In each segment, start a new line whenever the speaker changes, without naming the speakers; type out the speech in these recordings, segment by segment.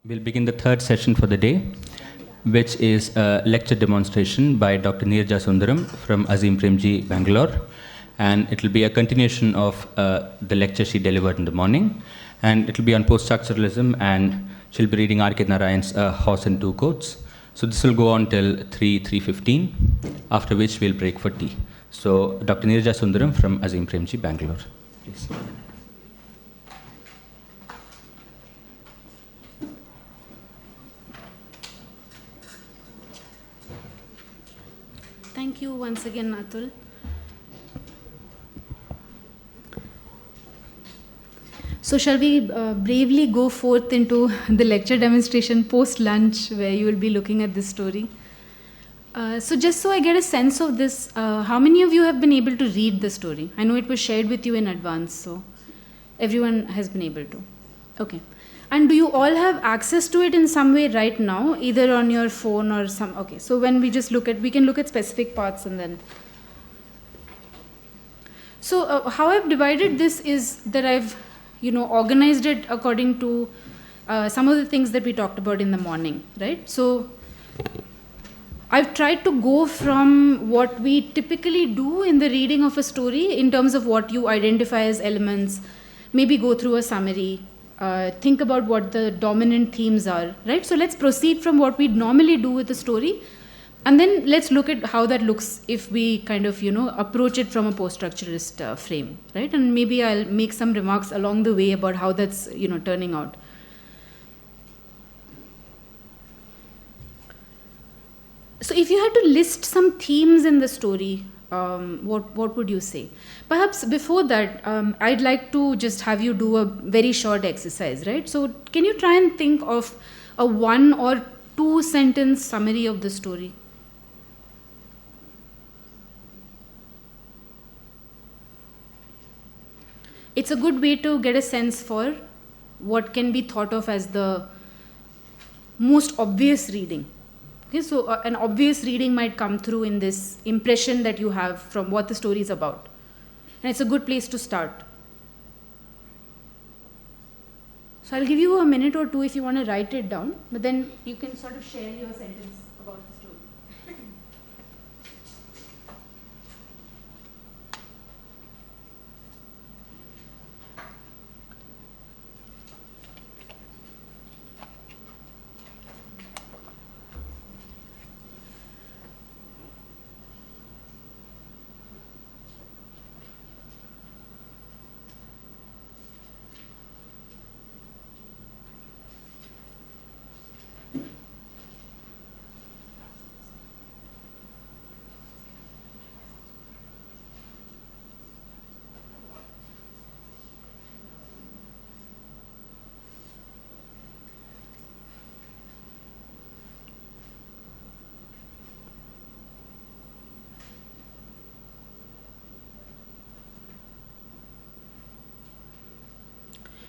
We'll begin the third session for the day, which is a lecture demonstration by Dr. Neeraja Sundaram from Azim, Premji, Bangalore. And it will be a continuation of the lecture she delivered in the morning. And it will be on Poststructuralism, and she'll be reading R.K. Narayan's Horse and Two Coats. So this will go on till 3:15, after which we'll break for tea. So Dr. Neeraja Sundaram from Azim, Premji, Bangalore. Please.
Thank you once again, Atul. So shall we bravely go forth into the lecture demonstration post-lunch, where you will be looking at this story? So just so I get a sense of this, how many of you have been able to read the story? I know it was shared with you in advance, so everyone has been able to. Okay. And do you all have access to it in some way right now, either on your phone or some? Okay, so when we just look at, we can look at specific parts and then. So how I've divided this is that I've, organized it according to some of the things that we talked about in the morning, right? So I've tried to go from what we typically do in the reading of a story in terms of what you identify as elements, maybe go through a summary, think about what the dominant themes are, right? So let's proceed from what we normally do with the story, and then let's look at how that looks if we kind of, approach it from a post-structuralist frame, right? And maybe I'll make some remarks along the way about how that's, turning out. So if you had to list some themes in the story, what would you say? Perhaps before that, I'd like to just have you do a very short exercise, right? So can you try and think of a 1 or 2 sentence summary of the story? It's a good way to get a sense for what can be thought of as the most obvious reading. Okay, so an obvious reading might come through in this impression that you have from what the story is about. And it's a good place to start. So I'll give you a minute or two if you want to write it down, but then you can sort of share your sentence about the story.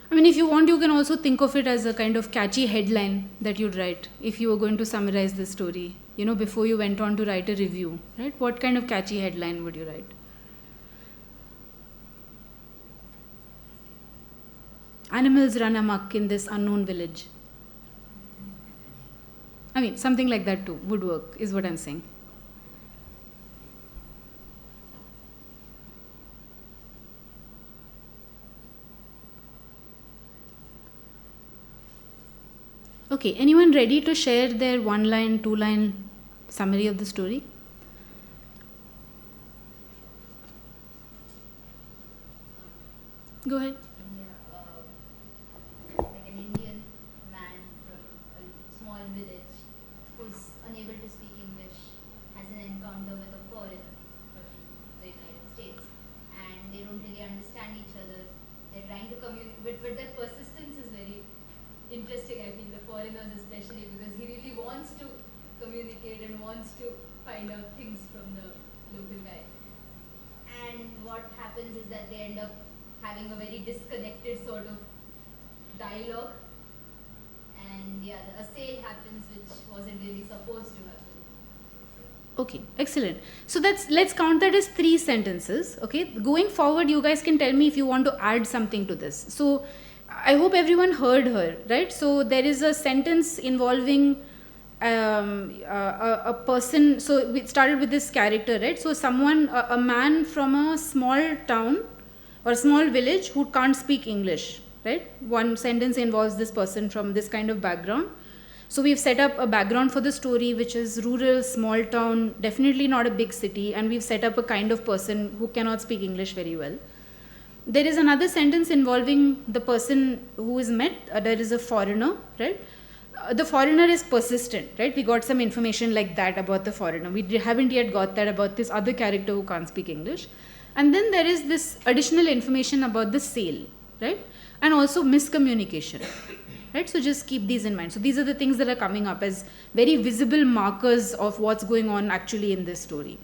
I mean, if you want, you can also think of it as a kind of catchy headline that you'd write if you were going to summarize the story, before you went on to write a review, right? What kind of catchy headline would you write? Animals run amok in this unknown village. I mean, something like that too would work, is what I'm saying. Okay, anyone ready to share their 1-line, 2-line summary of the story? Go ahead.
Like an Indian man from a small village who's unable to speak English has an encounter with a foreigner from the United States, and they don't really understand each other. They're trying to communicate, but their persistence is very interesting, I feel, the foreigners especially, because he really wants to communicate and wants to find out things from the local guy. And what happens is that they end up having a very disconnected sort of dialogue, and a sale happens which wasn't really supposed to happen.
Okay, excellent. So let's count that as 3 sentences. Okay, going forward, you guys can tell me if you want to add something to this. So I hope everyone heard her, right? So there is a sentence involving a person. So we started with this character, right? So someone, a man from a small town or a small village who can't speak English, right? One sentence involves this person from this kind of background. So we've set up a background for the story, which is rural, small town, definitely not a big city, and we've set up a kind of person who cannot speak English very well. There is another sentence involving the person who is met. There is a foreigner, right? The foreigner is persistent, right? We got some information like that about the foreigner. We haven't yet got that about this other character who can't speak English. And then there is this additional information about the sale, right? And also miscommunication, right? So just keep these in mind. So these are the things that are coming up as very visible markers of what's going on actually in this story.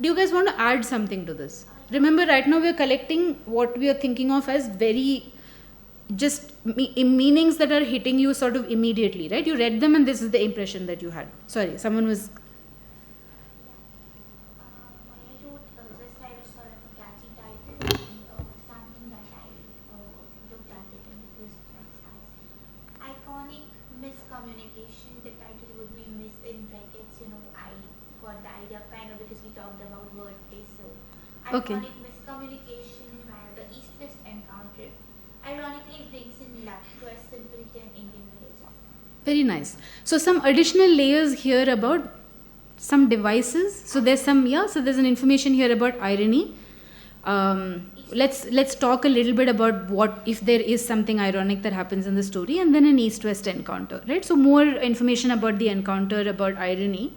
Do you guys want to add something to this? Remember, right now we are collecting what we are thinking of as very just meanings that are hitting you sort of immediately, right? You read them and this is the impression that you had. Sorry, someone was...
I wrote just I was sort of a catchy title, something that I looked at it in the first place as iconic miscommunication. The title would be miss in brackets, I got the idea kind of because we talked about wordplay. So iconic miscommunication via the East-West encounter ironically brings in luck to a simpleton Indian village.
Very nice. So some additional layers here about some devices. So there's some, so there's an information here about irony. Let's talk a little bit about what, if there is something ironic that happens in the story, and then an East-West encounter, right? So more information about the encounter, about irony.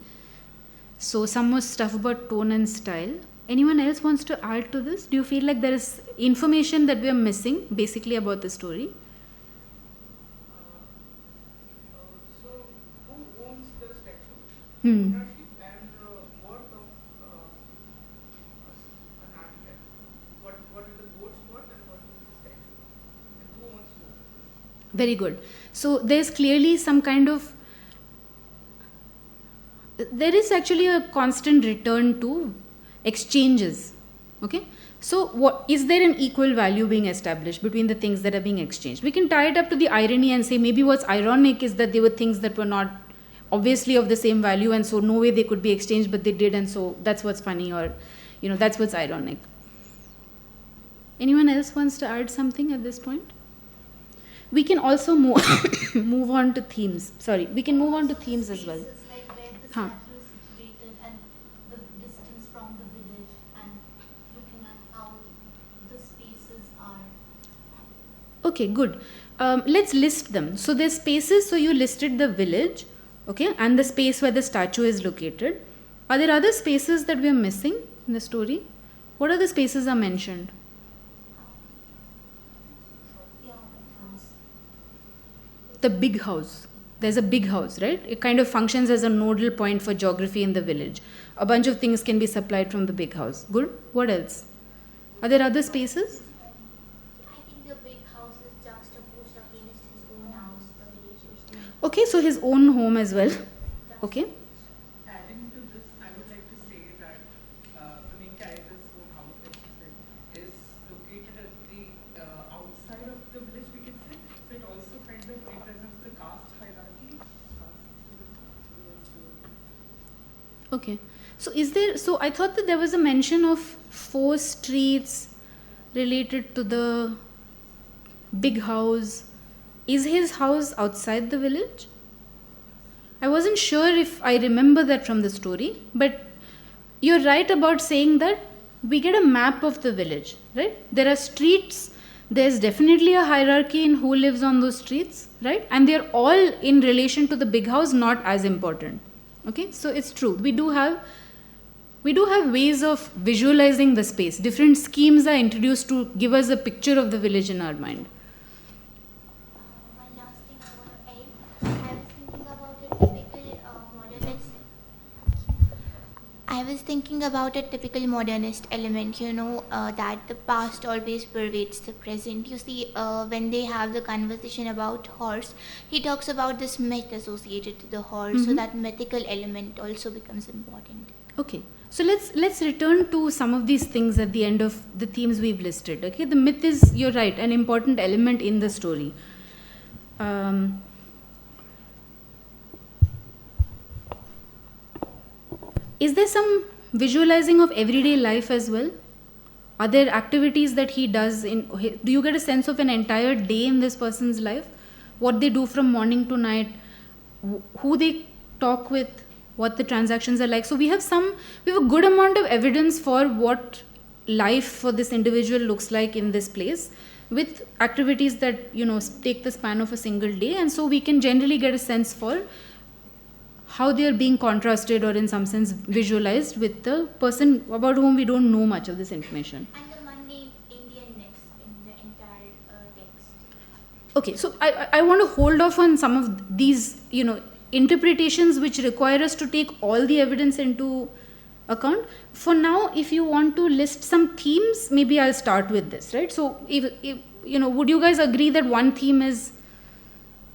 So some more stuff about tone and style. Anyone else wants to add to this? Do you feel like there is information that we are missing basically about the story?
So, who owns the statue?
Hmm.
Ownership and worth of an artifact. What is the goat's worth and what is the statue? And who owns who?
Very good. So there's clearly some kind of... There is actually a constant return to exchanges. Okay? So what is there an equal value being established between the things that are being exchanged? We can tie it up to the irony and say maybe what's ironic is that they were things that were not obviously of the same value, and so no way they could be exchanged, but they did, and so that's what's funny, or that's what's ironic. Anyone else wants to add something at this point? We can also move on to themes. Sorry, we can move on to themes as well.
Spaces like where the
Huh.
statue is situated and the distance from the village and looking at how the spaces are.
Okay, good. Let's list them. So there's spaces. So you listed the village, okay, and the space where the statue is located. Are there other spaces that we are missing in the story? What other spaces are mentioned?
Yeah,
The big house. There's a big house, right? It kind of functions as a nodal point for geography in the village. A bunch of things can be supplied from the big house. Good. What else? Are there other spaces?
I think the big house is juxtaposed against his own house, the villager's own.
Okay, so his own home as well. Okay.
Adding to this, I would like to say that the main character's own house, like you said, is located at the outside of the village, we can say. So it also kind of represents the caste hierarchy.
Okay. So is there, so I thought that there was a mention of 4 streets related to the big house. Is his house outside the village? I wasn't sure if I remember that from the story, but you're right about saying that we get a map of the village, right? There are streets, there's definitely a hierarchy in who lives on those streets, right? And they're all in relation to the big house, not as important. Okay, so it's true. We do have ways of visualizing the space. Different schemes are introduced to give us a picture of the village in our mind.
One last thing I want to add. I was thinking about a typical modernist element, that the past always pervades the present. You see, when they have the conversation about horse, he talks about this myth associated to the horse, so that mythical element also becomes important.
Okay, so let's return to some of these things at the end of the themes we've listed. Okay, the myth is, you're right, an important element in the story. Is there some visualizing of everyday life as well? Are there activities that he does do you get a sense of an entire day in this person's life? What they do from morning to night, who they talk with, what the transactions are like. So we have a good amount of evidence for what life for this individual looks like in this place, with activities that, take the span of a single day. And so we can generally get a sense for how they are being contrasted, or in some sense visualized, with the person about whom we don't know much of this information.
And the mundane Indianness in the entire text.
Okay, so I want to hold off on some of these, interpretations which require us to take all the evidence into account. For now, if you want to list some themes, maybe I'll start with this, right? So, if would you guys agree that one theme is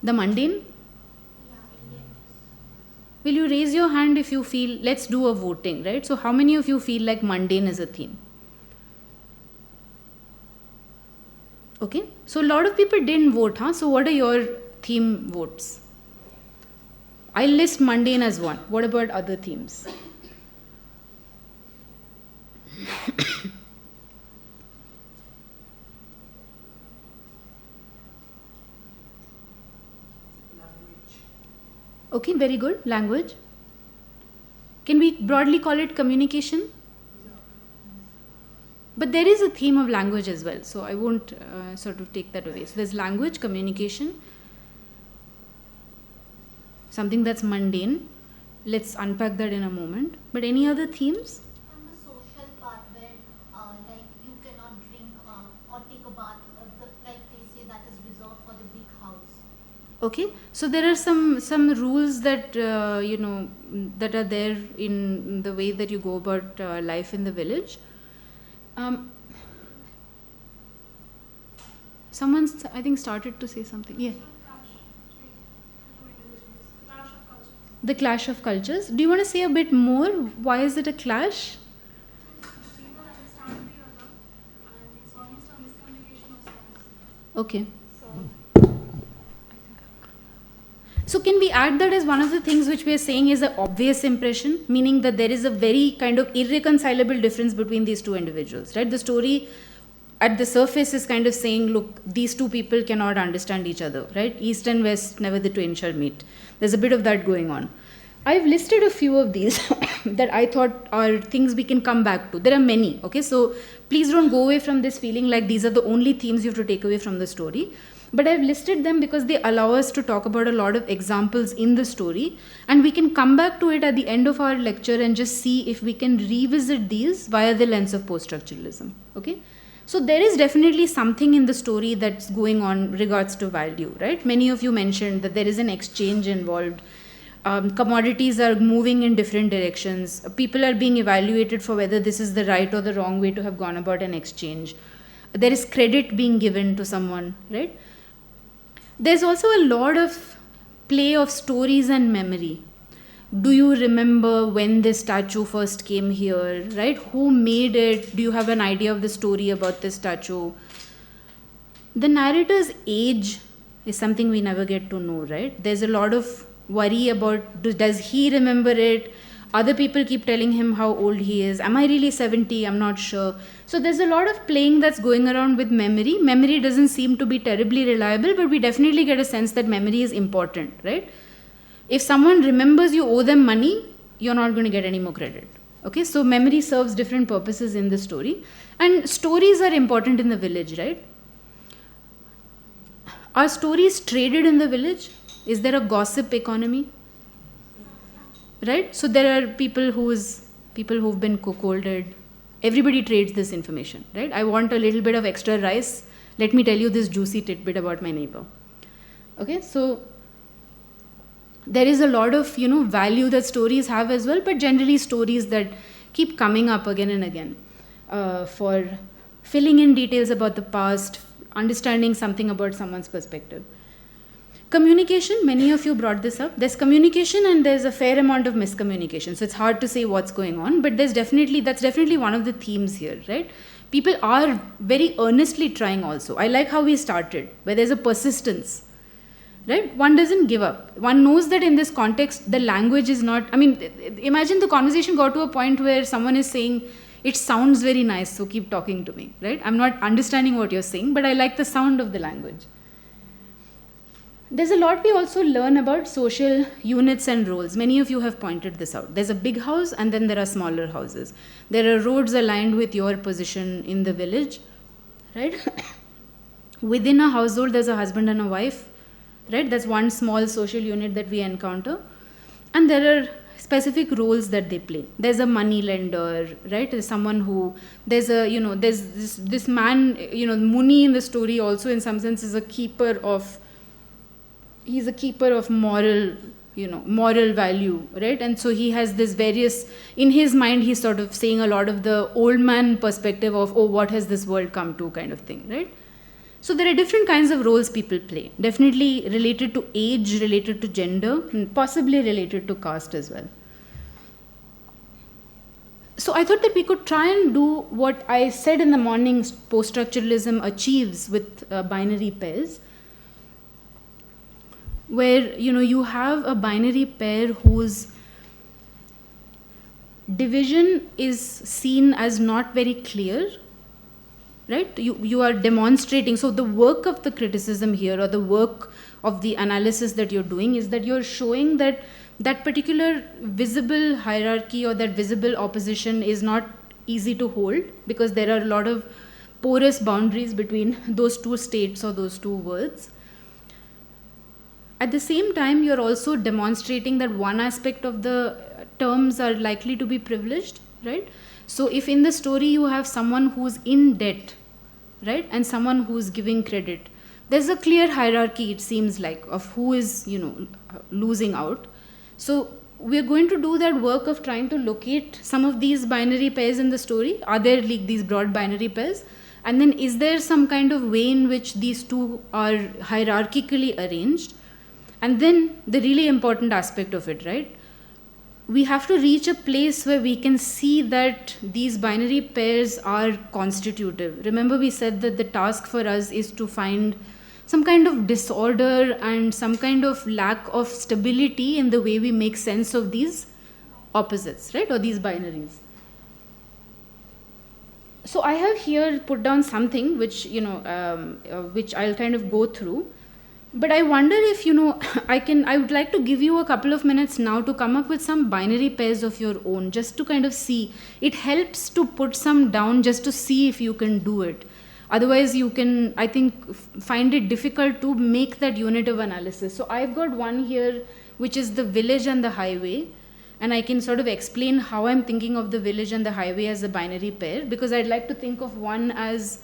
the mundane?
Yeah, Indianness.
Will you raise your hand if you feel, let's do a voting, right? So how many of you feel like mundane is a theme? Okay, so a lot of people didn't vote, huh? So what are your theme votes? I'll list mundane as one. What about other themes? Okay, very good. Language. Can we broadly call it communication? But there is a theme of language as well, so I won't sort of take that away. So there's language, communication, something that's mundane. Let's unpack that in a moment. But any other themes?
And the social part where, like, you cannot drink or take a bath, like they say that is reserved for the big house.
Okay, so there are some rules that that are there in the way that you go about life in the village. Someone's, I think, started to say something. Yeah. The clash of cultures. Do you want to say a bit more? Why is it a clash? Okay. So can we add that as one of the things which we are saying is an obvious impression, meaning that there is a very kind of irreconcilable difference between these two individuals, right? The story at the surface is kind of saying, look, these two people cannot understand each other, right? East and West, never the twain shall meet. There's a bit of that going on. I've listed a few of these that I thought are things we can come back to. There are many, okay? So please don't go away from this feeling like these are the only themes you have to take away from the story. But I've listed them because they allow us to talk about a lot of examples in the story, and we can come back to it at the end of our lecture and just see if we can revisit these via the lens of post-structuralism, okay? So there is definitely something in the story that's going on regards to value, right? Many of you mentioned that there is an exchange involved. Commodities are moving in different directions. People are being evaluated for whether this is the right or the wrong way to have gone about an exchange. There is credit being given to someone, right? There's also a lot of play of stories and memory. Do you remember when this statue first came here, right? Who made it? Do you have an idea of the story about this statue? The narrator's age is something we never get to know, right? There's a lot of worry about, does he remember it? Other people keep telling him how old he is. Am I really 70? I'm not sure. So there's a lot of playing that's going around with memory. Memory doesn't seem to be terribly reliable, but we definitely get a sense that memory is important, right? If someone remembers you owe them money, you're not going to get any more credit. Okay, so memory serves different purposes in the story. And stories are important in the village, right? Are stories traded in the village? Is there a gossip economy? Right? So there are people who've been cuckolded. Everybody trades this information, right? I want a little bit of extra rice. Let me tell you this juicy tidbit about my neighbor. Okay, so there is a lot of, value that stories have as well, but generally stories that keep coming up again and again for filling in details about the past, understanding something about someone's perspective. Communication, many of you brought this up. There's communication and there's a fair amount of miscommunication. So it's hard to say what's going on, but that's definitely one of the themes here, right? People are very earnestly trying also. I like how we started, where there's a persistence, right? One doesn't give up. One knows that in this context, the language is not, imagine the conversation got to a point where someone is saying, it sounds very nice, so keep talking to me, right? I'm not understanding what you're saying, but I like the sound of the language. There's a lot we also learn about social units and roles. Many of you have pointed this out. There's a big house and then there are smaller houses. There are roads aligned with your position in the village, right? Within a household, there's a husband and a wife, right? That's one small social unit that we encounter. And there are specific roles that they play. There's a money lender, right? There's someone who, there's this man, Muni in the story also in some sense is a keeper of moral value, right? And so he has this various, in his mind, he's sort of saying a lot of the old man perspective of, oh, what has this world come to kind of thing, right? So there are different kinds of roles people play, definitely related to age, related to gender, and possibly related to caste as well. So I thought that we could try and do what I said in the morning post-structuralism achieves with binary pairs, where you have a binary pair whose division is seen as not very clear, right? You are demonstrating. So the work of the criticism here, or the work of the analysis that you're doing, is that you're showing that that particular visible hierarchy or that visible opposition is not easy to hold, because there are a lot of porous boundaries between those two states or those two worlds. At the same time, you're also demonstrating that one aspect of the terms are likely to be privileged, right? So if in the story you have someone who's in debt, right, and someone who's giving credit, there's a clear hierarchy, it seems like, of who is, losing out. So we're going to do that work of trying to locate some of these binary pairs in the story. Are there like these broad binary pairs? And then is there some kind of way in which these two are hierarchically arranged? And then the really important aspect of it, right? We have to reach a place where we can see that these binary pairs are constitutive. Remember, we said that the task for us is to find some kind of disorder and some kind of lack of stability in the way we make sense of these opposites, right? Or these binaries. So I have here put down something which, which I'll kind of go through. But I wonder if, I would like to give you a couple of minutes now to come up with some binary pairs of your own, just to kind of see. It helps to put some down just to see if you can do it. Otherwise, you can, I think, find it difficult to make that unit of analysis. So I've got one here, which is the village and the highway. And I can sort of explain how I'm thinking of the village and the highway as a binary pair, because I'd like to think of one as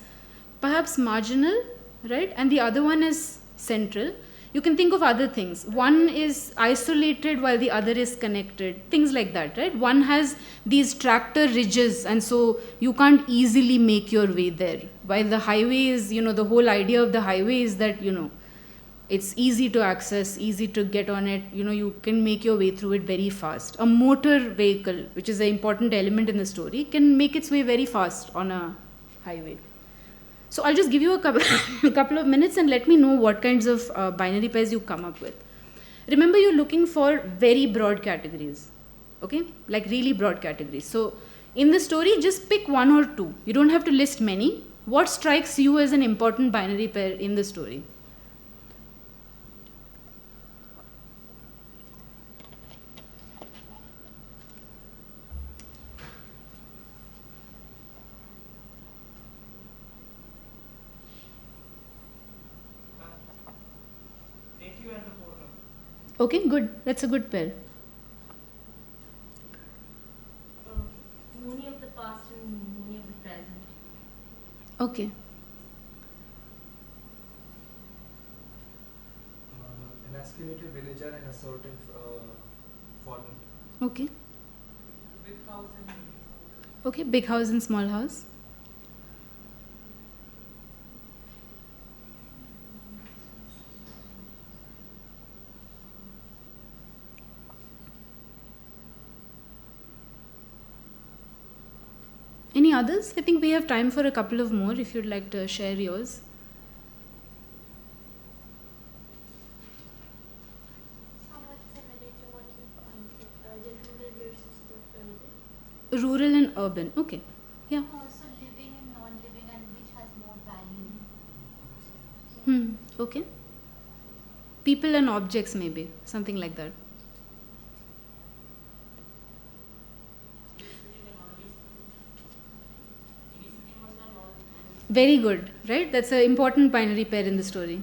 perhaps marginal, right? And the other one is central. You can think of other things. One is isolated while the other is connected. Things like that, right? One has these tractor ridges, and so you can't easily make your way there. While the highway is, the whole idea of the highway is that, it's easy to access, easy to get on it. You can make your way through it very fast. A motor vehicle, which is an important element in the story, can make its way very fast on a highway. So I'll just give you a couple of minutes and let me know what kinds of binary pairs you come up with. Remember, you're looking for very broad categories, okay? Like really broad categories. So in the story, just pick one or two. You don't have to list many. What strikes you as an important binary pair in the story? Okay, good. That's a good pair.
Moony of the past and Moony of the present.
Okay.
Emasculated villager and assertive foreigner.
Okay.
Big house and mini house.
Okay, big house and small house. any others? I think we have time for a couple of more if you'd like to share yours.
Somewhat similar to what you pointed, the rural versus the urban.
Rural and urban. Okay. Yeah.
Also living and non-living, and which has more value.
Okay. People and objects, maybe. Something like that. Very good, right? That's an important binary pair in the story.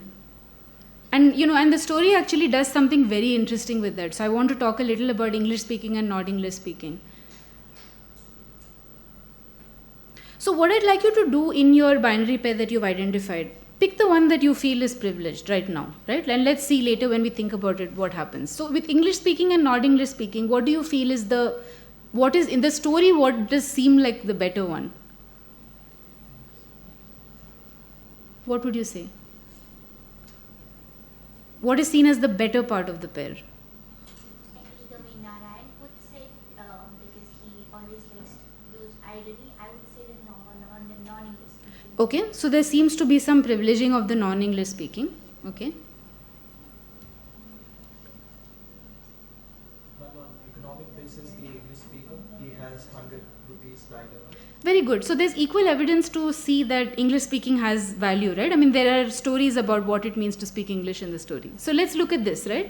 And and the story actually does something very interesting with that. So I want to talk a little about English speaking and not English speaking. So what I'd like you to do in your binary pair that you've identified, pick the one that you feel is privileged right now, right? And let's see later when we think about it what happens. So with English speaking and not English speaking, what do you feel is what is in the story, what does seem like the better one? What would you say? What is seen as the better part of the pair?
The way Narayan puts it, because he always likes those ideally, I would say the non-English speaking.
Okay, so there seems to be some privileging of the non-English speaking. Okay.
But on economic basis, the English speaker, he has 100 rupees lying around.
Very good. So there's equal evidence to see that English speaking has value, right? I mean, there are stories about what it means to speak English in the story. So let's look at this, right?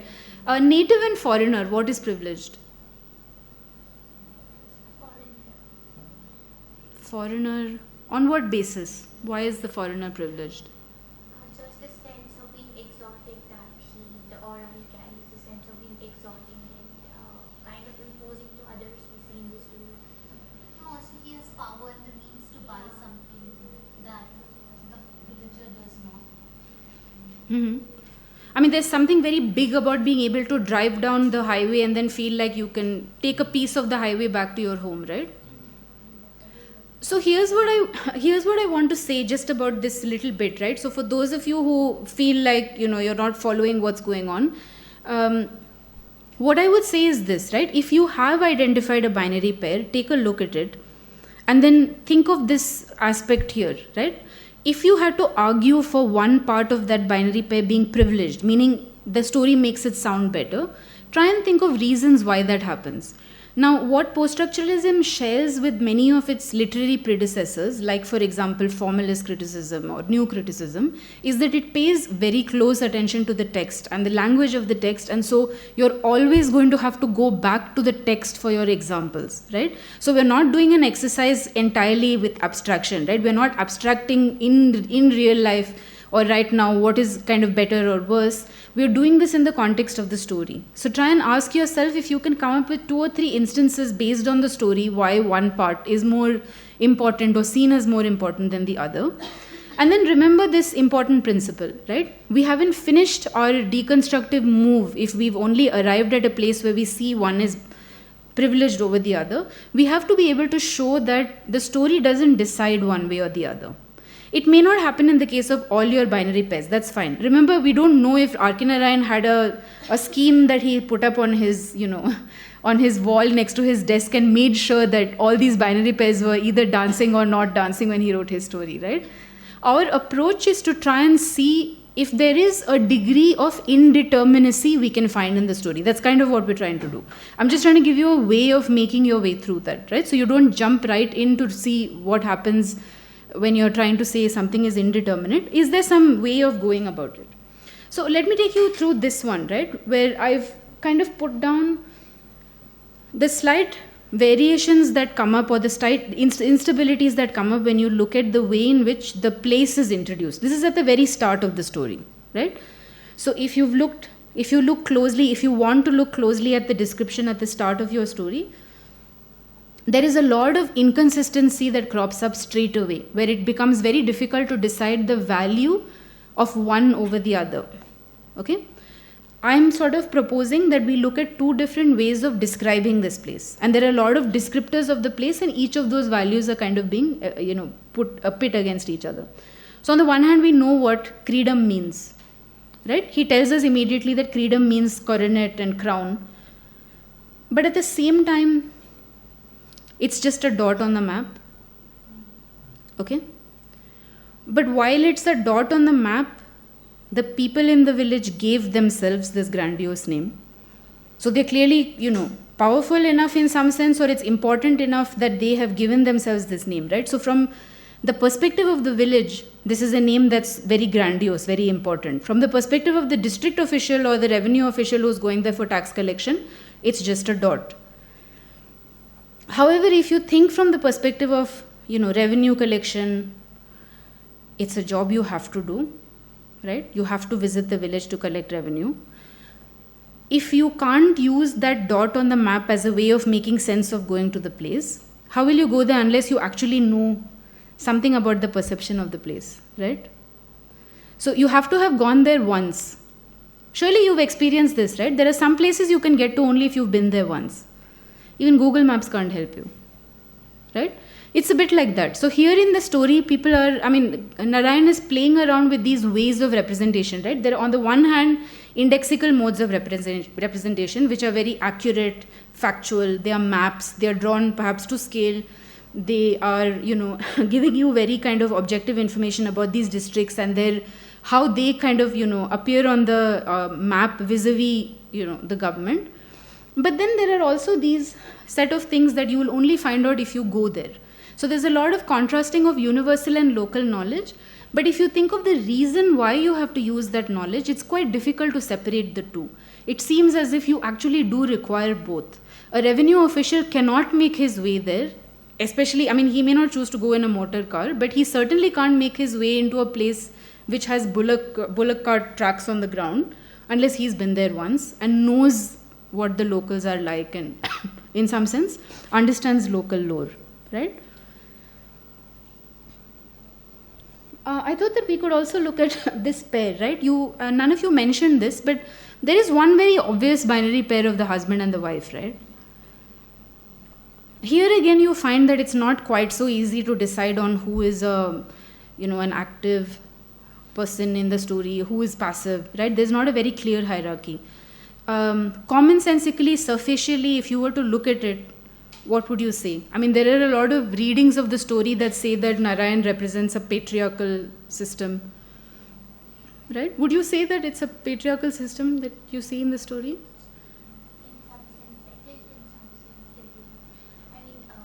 Native and foreigner, what is privileged? Foreigner, on what basis? Why is the foreigner privileged?
Just the sense of being exotic that the aura he carries, the sense of being exotic and kind of imposing to others we see in the story.
Also, he has power and the means to buy something that the villager does not.
I mean, there's something very big about being able to drive down the highway and then feel like you can take a piece of the highway back to your home, right? So here's what I want to say just about this little bit, right? So for those of you who feel like you're not following what's going on, what I would say is this, right? If you have identified a binary pair, take a look at it, and then think of this aspect here, right? If you had to argue for one part of that binary pair being privileged, meaning the story makes it sound better, try and think of reasons why that happens. Now, what post-structuralism shares with many of its literary predecessors, like for example formalist criticism or new criticism, is that it pays very close attention to the text and the language of the text, and so you're always going to have to go back to the text for your examples, right? So we're not doing an exercise entirely with abstraction, right? We're not abstracting in real life or right now what is kind of better or worse. We're doing this in the context of the story. So try and ask yourself if you can come up with 2 or 3 instances based on the story why one part is more important or seen as more important than the other. And then remember this important principle, right? We haven't finished our deconstructive move if we've only arrived at a place where we see one is privileged over the other. We have to be able to show that the story doesn't decide one way or the other. It may not happen in the case of all your binary pairs, that's fine. Remember, we don't know if Narayan had a scheme that he put up on his, on his wall next to his desk and made sure that all these binary pairs were either dancing or not dancing when he wrote his story, right? Our approach is to try and see if there is a degree of indeterminacy we can find in the story. That's kind of what we're trying to do. I'm just trying to give you a way of making your way through that, right? So you don't jump right in to see what happens when you're trying to say something is indeterminate. Is there some way of going about it? So let me take you through this one, right, where I've kind of put down the slight variations that come up or the slight instabilities that come up when you look at the way in which the place is introduced. This is at the very start of the story, right? So if you look closely, if you want to look closely at the description at the start of your story, there is a lot of inconsistency that crops up straight away, where it becomes very difficult to decide the value of one over the other. Okay? I'm sort of proposing that we look at 2 different ways of describing this place. And there are a lot of descriptors of the place, and each of those values are kind of being, put a pit against each other. So on the one hand, we know what creedom means, right? He tells us immediately that creedom means coronet and crown. But at the same time, it's just a dot on the map. Okay? But while it's a dot on the map, the people in the village gave themselves this grandiose name. So they're clearly, powerful enough in some sense, or it's important enough that they have given themselves this name, right? So from the perspective of the village, this is a name that's very grandiose, very important. From the perspective of the district official or the revenue official who's going there for tax collection, it's just a dot. However, if you think from the perspective of, revenue collection, it's a job you have to do, right? You have to visit the village to collect revenue. If you can't use that dot on the map as a way of making sense of going to the place, how will you go there unless you actually know something about the perception of the place, right? So you have to have gone there once. Surely you've experienced this, right? There are some places you can get to only if you've been there once. Even Google Maps can't help you, right? It's a bit like that. So here in the story, Narayan is playing around with these ways of representation, right? There are on the one hand, indexical modes of representation, which are very accurate, factual. They are maps. They are drawn perhaps to scale. They are, giving you very kind of objective information about these districts and how they kind of, appear on the map vis-a-vis, the government. But then there are also these set of things that you will only find out if you go there. So there's a lot of contrasting of universal and local knowledge. But if you think of the reason why you have to use that knowledge, it's quite difficult to separate the two. It seems as if you actually do require both. A revenue official cannot make his way there, especially, he may not choose to go in a motor car, but he certainly can't make his way into a place which has bullock cart tracks on the ground unless he's been there once and knows what the locals are like and in some sense understands local lore, right? I thought that we could also look at this pair, right? None of you mentioned this, but there is one very obvious binary pair of the husband and the wife, right? Here again, you find that it's not quite so easy to decide on who is an active person in the story, who is passive, right? There's not a very clear hierarchy. Commonsensically, superficially, if you were to look at it, what would you say? There are a lot of readings of the story that say that Narayan represents a patriarchal system, right? Would you say that it's a patriarchal system that you see in the story?
In some sense it is, in some sense it is.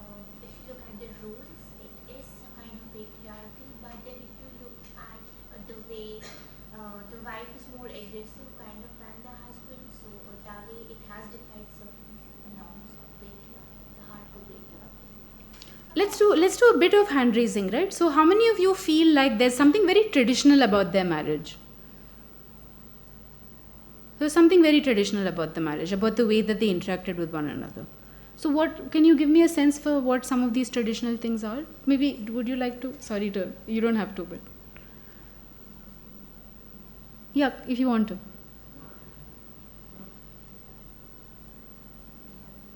If you look at the rules, it is kind of patriarchal, but then if you look at the way the wife is more aggressive kind of than the husband, so that way it has defied certain norms of patriarchy, the hardcore patriarchy.
Let's do a bit of hand raising, right? So how many of you feel like there's something very traditional about their marriage? There's something very traditional about the marriage, about the way that they interacted with one another. So can you give me a sense for what some of these traditional things are? Maybe, would you like to? You don't have to, but. Yeah, if you want to.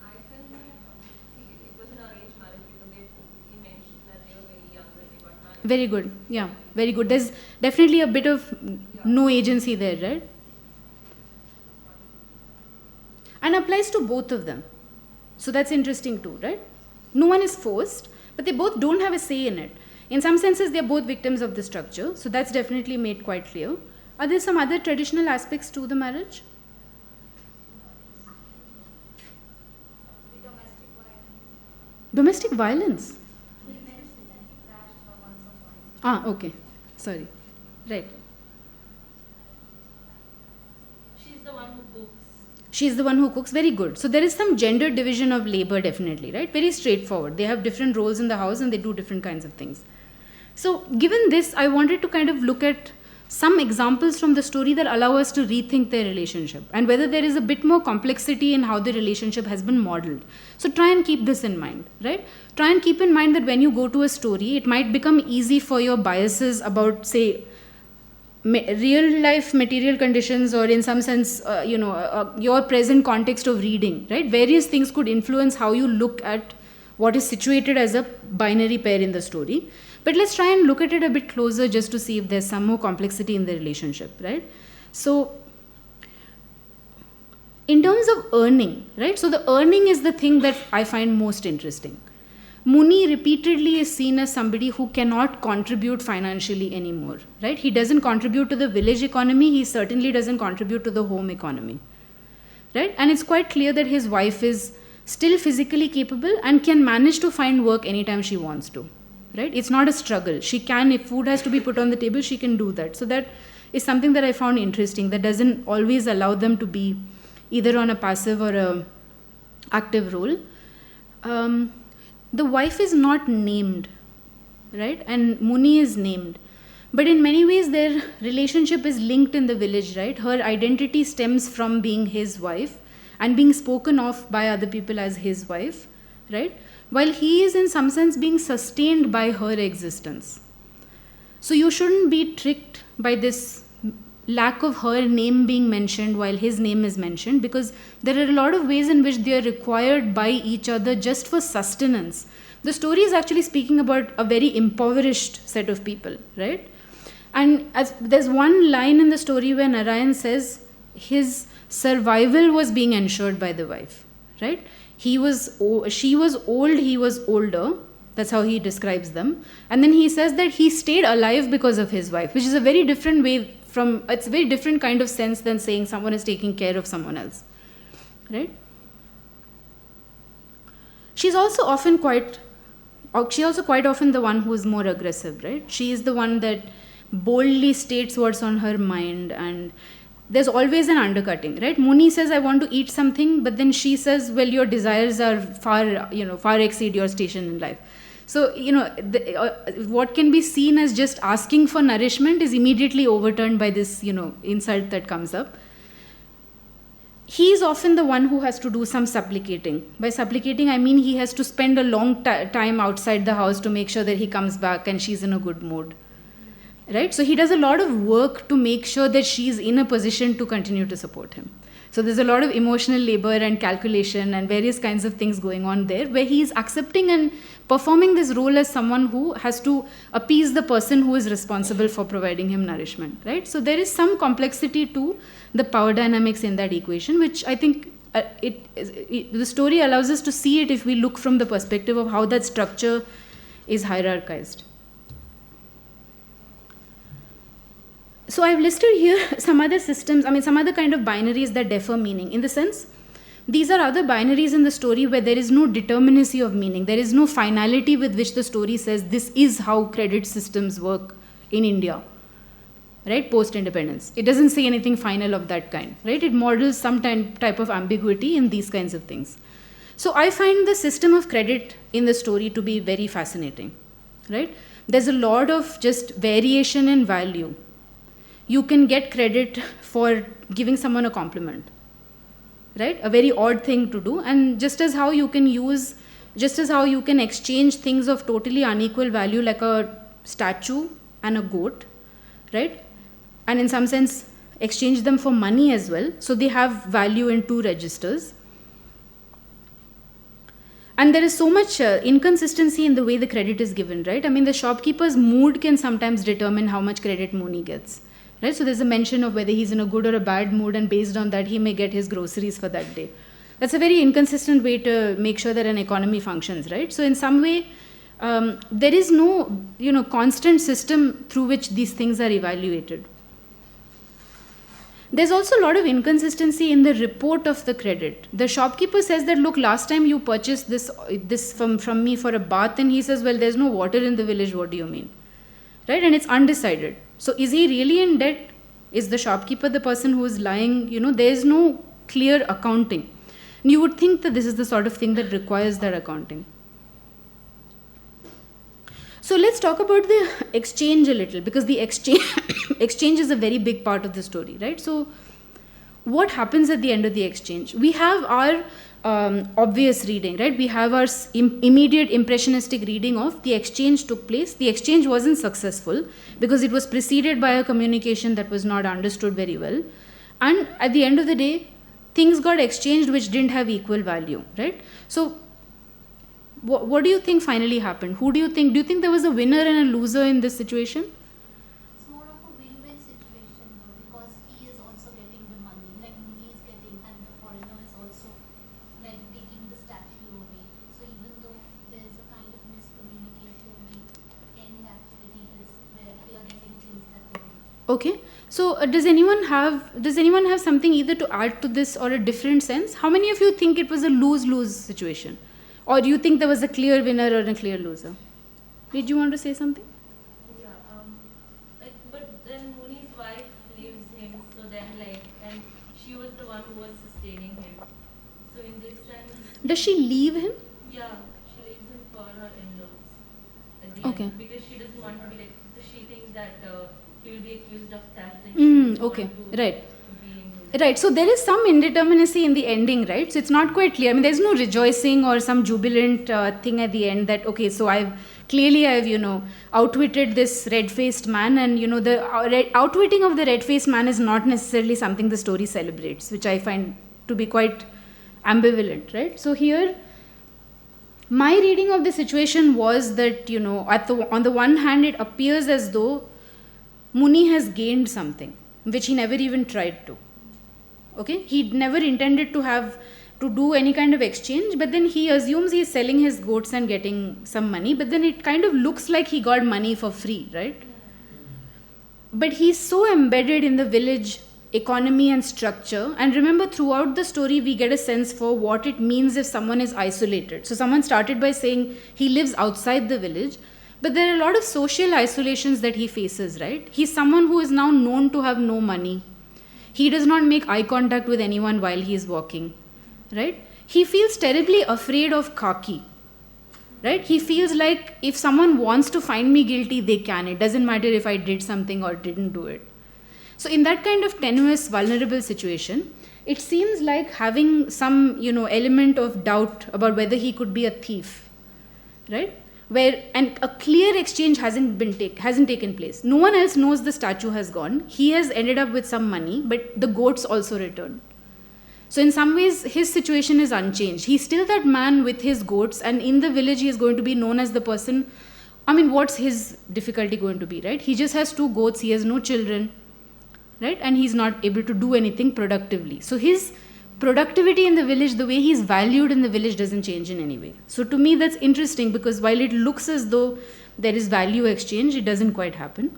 I felt that it was an arranged marriage because he mentioned that they were very young when they got married.
Very good. Yeah, very good. There's definitely a bit of no agency there, right? And applies to both of them. So that's interesting too, right? No one is forced, but they both don't have a say in it. In some senses, they're both victims of the structure. So that's definitely made quite clear. Are there some other traditional aspects to the marriage? Domestic violence? Okay. Sorry. Right.
She's the one who cooks.
She's the one who cooks. Very good. So there is some gender division of labor, definitely, right? Very straightforward. They have different roles in the house and they do different kinds of things. So given this, I wanted to kind of look at some examples from the story that allow us to rethink their relationship and whether there is a bit more complexity in how the relationship has been modeled. So try and keep this in mind, right? Try and keep in mind that when you go to a story, it might become easy for your biases about, say, real life material conditions or in some sense, your present context of reading, right? Various things could influence how you look at what is situated as a binary pair in the story. But let's try and look at it a bit closer just to see if there's some more complexity in the relationship, right? So, in terms of earning, right? So the earning is the thing that I find most interesting. Muni repeatedly is seen as somebody who cannot contribute financially anymore, right? He doesn't contribute to the village economy, he certainly doesn't contribute to the home economy, right? And it's quite clear that his wife is still physically capable and can manage to find work anytime she wants to, right? It's not a struggle. She can, if food has to be put on the table, she can do that. So that is something that I found interesting, that doesn't always allow them to be either on a passive or a active role. The wife is not named, right? And Muni is named. But in many ways, their relationship is linked in the village, right? Her identity stems from being his wife and being spoken of by other people as his wife, right? While he is in some sense being sustained by her existence. So you shouldn't be tricked by this lack of her name being mentioned while his name is mentioned, because there are a lot of ways in which they are required by each other just for sustenance. The story is actually speaking about a very impoverished set of people, right? And there's one line in the story where Narayan says his survival was being ensured by the wife, right? She was old, he was older. That's how he describes them. And then he says that he stayed alive because of his wife, which is a very different way it's a very different kind of sense than saying someone is taking care of someone else, right? She's also quite often the one who is more aggressive, right? She is the one that boldly states what's on her mind, and there's always an undercutting, right? Muni says, I want to eat something, but then she says, well, your desires are far exceed your station in life. So, what can be seen as just asking for nourishment is immediately overturned by this, insult that comes up. He is often the one who has to do some supplicating. By supplicating, I mean he has to spend a long time outside the house to make sure that he comes back and she's in a good mood, right? So he does a lot of work to make sure that she's in a position to continue to support him. So there's a lot of emotional labor and calculation and various kinds of things going on there, where he's accepting and performing this role as someone who has to appease the person who is responsible for providing him nourishment, right? So there is some complexity to the power dynamics in that equation, which I think the story allows us to see it if we look from the perspective of how that structure is hierarchized. So I've listed here some other systems, some other kind of binaries that differ meaning. In the sense, these are other binaries in the story where there is no determinacy of meaning. There is no finality with which the story says this is how credit systems work in India, right? Post-independence. It doesn't say anything final of that kind, right? It models some type of ambiguity in these kinds of things. So I find the system of credit in the story to be very fascinating, right? There's a lot of just variation in value. You can get credit for giving someone a compliment, right? A very odd thing to do. And just as how you can exchange things of totally unequal value, like a statue and a goat, right? And in some sense, exchange them for money as well. So they have value in two registers. And there is so much inconsistency in the way the credit is given, right? The shopkeeper's mood can sometimes determine how much credit Muni gets. Right? So there's a mention of whether he's in a good or a bad mood, and based on that, he may get his groceries for that day. That's a very inconsistent way to make sure that an economy functions, right? So in some way, there is no, constant system through which these things are evaluated. There's also a lot of inconsistency in the report of the credit. The shopkeeper says that, look, last time you purchased this from me for a bath, and he says, well, there's no water in the village. What do you mean? Right? And it's undecided. So is he really in debt? Is the shopkeeper the person who is lying? There is no clear accounting. And you would think that this is the sort of thing that requires that accounting. So let's talk about the exchange a little, because the exchange is a very big part of the story, right? So what happens at the end of the exchange? We have our obvious reading, right? We have our immediate impressionistic reading of the exchange took place. The exchange wasn't successful because it was preceded by a communication that was not understood very well. And at the end of the day, things got exchanged which didn't have equal value, right? So what do you think finally happened? Do you think there was a winner and a loser in this situation?
It's more of a win-win situation though, because he is also getting the money, like Muni is getting, and the foreigner is also like taking the statue away. So even though there is a kind of
Okay. So does anyone have something either to add to this or a different sense? How many of you think it was a lose-lose situation? Or do you think there was a clear winner or a clear loser? Did you want to say something?
Yeah, but then Muni's wife leaves him, so then and she was the one who was sustaining him. So in this sense,
Does she leave him?
yeah, she leaves him for her in-laws at the
Okay.
end, because she doesn't want to be she thinks that he will be accused of theft. And she doesn't
Okay,
want to
right.
be in
Right, so there is some indeterminacy in the ending, right? So it's not quite clear. I mean, there's no rejoicing or some jubilant thing at the end that, okay, so I've outwitted this red-faced man, and, the outwitting of the red-faced man is not necessarily something the story celebrates, which I find to be quite ambivalent, right? So here, my reading of the situation was that, on the one hand, it appears as though Muni has gained something, which he never even tried to. Okay, he never intended to do any kind of exchange, but then he assumes he's selling his goats and getting some money, but then it kind of looks like he got money for free, right? But he's so embedded in the village economy and structure, and remember, throughout the story we get a sense for what it means if someone is isolated. So someone started by saying he lives outside the village, but there are a lot of social isolations that he faces, right? He's someone who is now known to have no money. He does not make eye contact with anyone while he is walking, right? He feels terribly afraid of khaki, right? He feels like if someone wants to find me guilty, they can. It doesn't matter if I did something or didn't do it. So in that kind of tenuous, vulnerable situation, it seems like having some, element of doubt about whether he could be a thief, right? And a clear exchange hasn't taken place. No one else knows the statue has gone. He has ended up with some money, but the goats also returned. So in some ways, his situation is unchanged. He's still that man with his goats, and in the village, he is going to be known as the person. I mean, what's his difficulty going to be, right? He just has 2 goats. He has no children, right? And he's not able to do anything productively. So his productivity in the village, the way he's valued in the village, doesn't change in any way. So to me, that's interesting, because while it looks as though there is value exchange, it doesn't quite happen.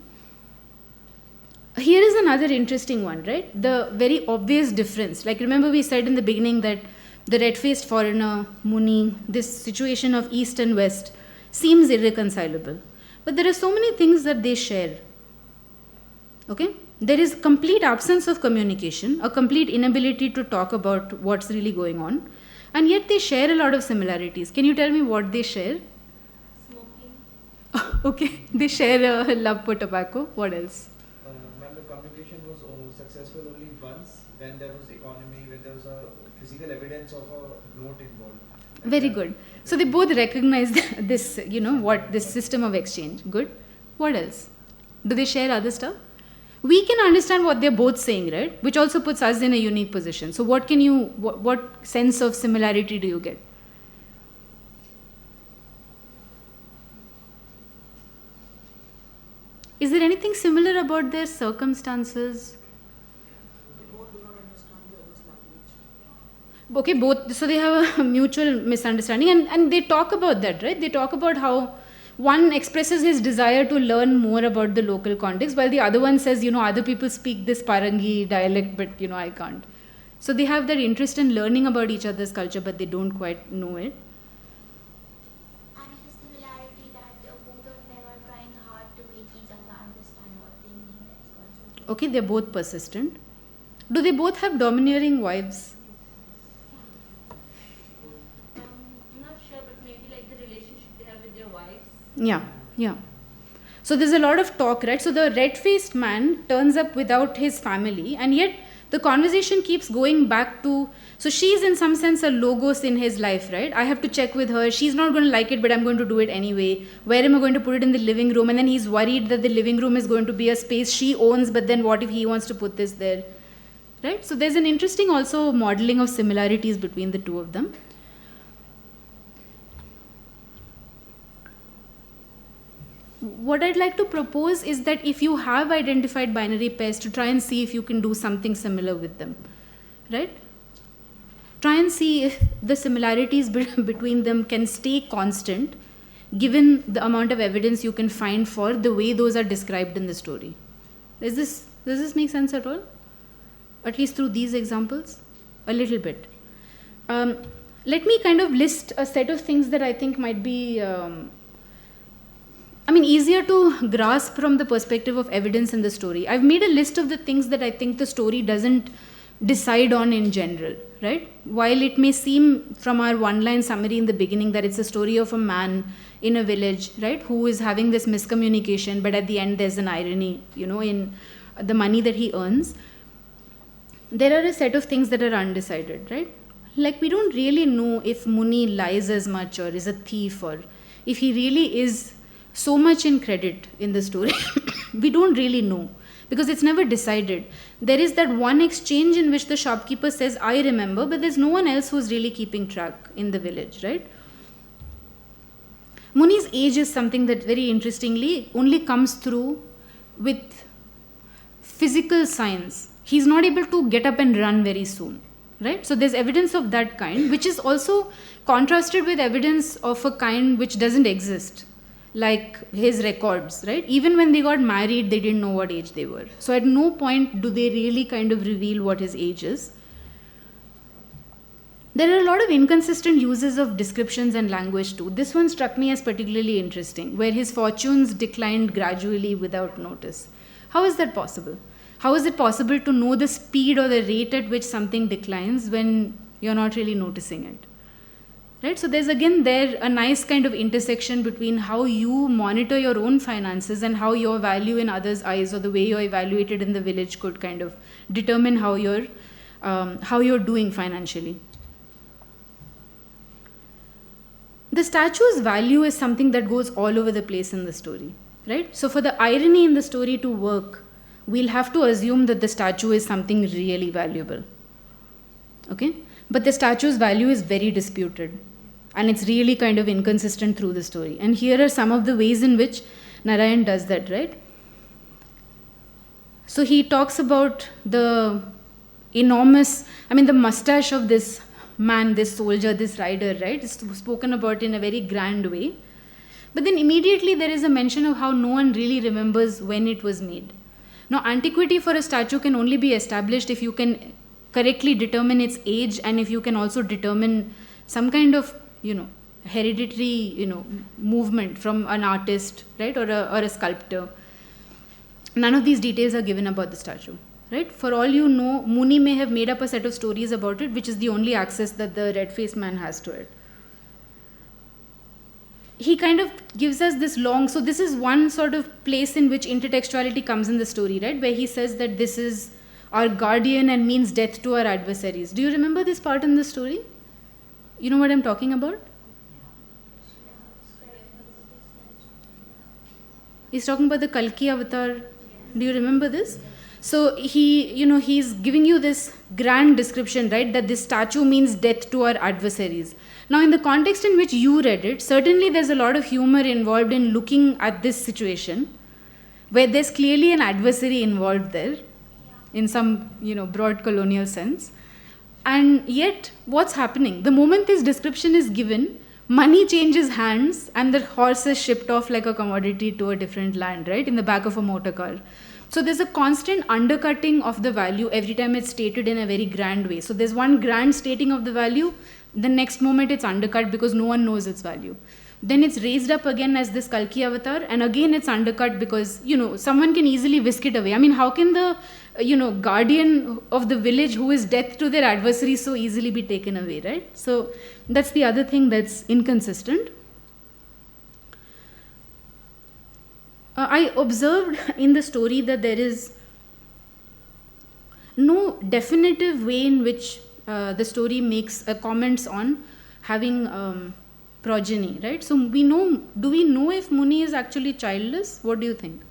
Here is another interesting one, right? The very obvious difference. Like, remember we said in the beginning that the red-faced foreigner, Muni, this situation of East and West seems irreconcilable. But there are so many things that they share. Okay? There is complete absence of communication, a complete inability to talk about what's really going on, and yet they share a lot of similarities. Can you tell me what they share?
Smoking.
Okay, they share a love for tobacco. What else?
Ma'am, the communication was successful only once when there was economy, when there was a physical evidence of a note involved.
Very good. So they both recognize this, this system of exchange. Good. What else? Do they share other stuff? We can understand what they're both saying, right? Which also puts us in a unique position. So what sense of similarity do you get? Is there anything similar about their circumstances? Okay, both. So they have a mutual misunderstanding, and they talk about that, right? They talk about how one expresses his desire to learn more about the local context, while the other one says, other people speak this Parangi dialect, but, I can't. So they have that interest in learning about each other's culture, but they don't quite know it.
And the similarity that both of them are trying hard to make each other understand what they mean. That's also
Okay, they're both persistent. Do they both have domineering wives?
I'm not sure, but maybe the relationship they have with their wives.
Yeah. So there's a lot of talk, right? So the red-faced man turns up without his family, and yet the conversation keeps going back to, so she's in some sense a logos in his life, right? I have to check with her. She's not going to like it, but I'm going to do it anyway. Where am I going to put it in the living room? And then he's worried that the living room is going to be a space she owns, but then what if he wants to put this there, right? So there's an interesting also modeling of similarities between the two of them. What I'd like to propose is that if you have identified binary pairs, to try and see if you can do something similar with them, right? Try and see if the similarities between them can stay constant given the amount of evidence you can find for the way those are described in the story. Does this make sense at all? At least through these examples? A little bit. Let me kind of list a set of things that I think might be easier to grasp from the perspective of evidence in the story. I've made a list of the things that I think the story doesn't decide on in general, right? While it may seem from our one-line summary in the beginning that it's a story of a man in a village, right, who is having this miscommunication, but at the end there's an irony, in the money that he earns. There are a set of things that are undecided, right? Like, we don't really know if Muni lies as much or is a thief, or if he really is so much in credit in the story. We don't really know, because it's never decided. There is that one exchange in which the shopkeeper says, I remember, but there's no one else who's really keeping track in the village, right? Muni's age is something that very interestingly only comes through with physical signs. He's not able to get up and run very soon, right? So there's evidence of that kind, which is also contrasted with evidence of a kind which doesn't exist, like his records, right? Even when they got married, they didn't know what age they were. So at no point do they really kind of reveal what his age is. There are a lot of inconsistent uses of descriptions and language too. This one struck me as particularly interesting, where his fortunes declined gradually without notice. How is that possible? How is it possible to know the speed or the rate at which something declines when you're not really noticing it? Right? So there's again there a nice kind of intersection between how you monitor your own finances and how your value in others' eyes, or the way you're evaluated in the village, could kind of determine how you're doing financially. The statue's value is something that goes all over the place in the story, right? So for the irony in the story to work, we'll have to assume that the statue is something really valuable. Okay? But the statue's value is very disputed, and it's really kind of inconsistent through the story. And here are some of the ways in which Narayan does that, right? So he talks about the enormous, the mustache of this man, this soldier, this rider, right? It's spoken about in a very grand way. But then immediately there is a mention of how no one really remembers when it was made. Now, antiquity for a statue can only be established if you can correctly determine its age, and if you can also determine some kind of, hereditary, movement from an artist, right, or a sculptor. None of these details are given about the statue, right? For all you know, Muni may have made up a set of stories about it, which is the only access that the red-faced man has to it. He kind of gives us this long, so this is one sort of place in which intertextuality comes in the story, right, where he says that this is our guardian and means death to our adversaries. Do you remember this part in the story? You know what I'm talking about? He's talking about the Kalki avatar. Do you remember this? So he's giving you this grand description, right, that this statue means death to our adversaries. Now, in the context in which you read it, certainly there's a lot of humor involved in looking at this situation, where there's clearly an adversary involved there, in some, broad colonial sense. And yet, what's happening? The moment this description is given, money changes hands and the horse is shipped off like a commodity to a different land, right, in the back of a motor car. So there's a constant undercutting of the value every time it's stated in a very grand way. So there's one grand stating of the value, the next moment it's undercut because no one knows its value. Then it's raised up again as this Kalki avatar, and again it's undercut because, someone can easily whisk it away. How can the, guardian of the village who is death to their adversary so easily be taken away, right? So that's the other thing that's inconsistent. I observed in the story that there is no definitive way in which the story makes comments on having progeny, right? So do we know if Muni is actually childless? What do you think?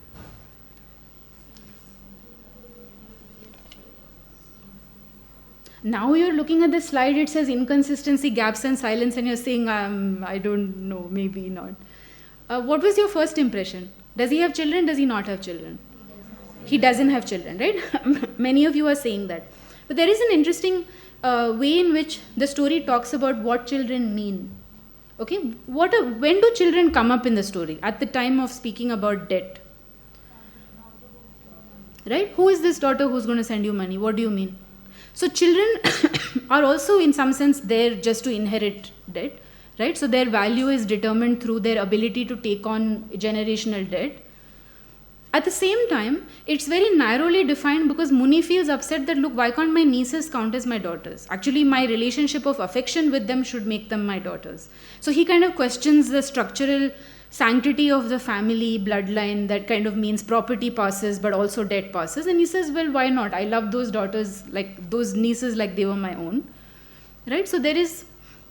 Now you're looking at the slide, it says inconsistency, gaps and silence, and you're saying, I don't know, maybe not. What was your first impression? Does he have children? Does he not have children? He doesn't have children, right? Many of you are saying that. But there is an interesting way in which the story talks about what children mean. Okay, when do children come up in the story? At the time of speaking about debt. right? Who is this daughter who's going to send you money? What do you mean? So children are also in some sense there just to inherit debt, right? So their value is determined through their ability to take on generational debt. At the same time, it's very narrowly defined because Muni feels upset that, look, why can't my nieces count as my daughters? Actually, my relationship of affection with them should make them my daughters. So he kind of questions the structural sanctity of the family bloodline that kind of means property passes but also debt passes. And he says, well, why not? I love those daughters, like those nieces, like they were my own, right? So there is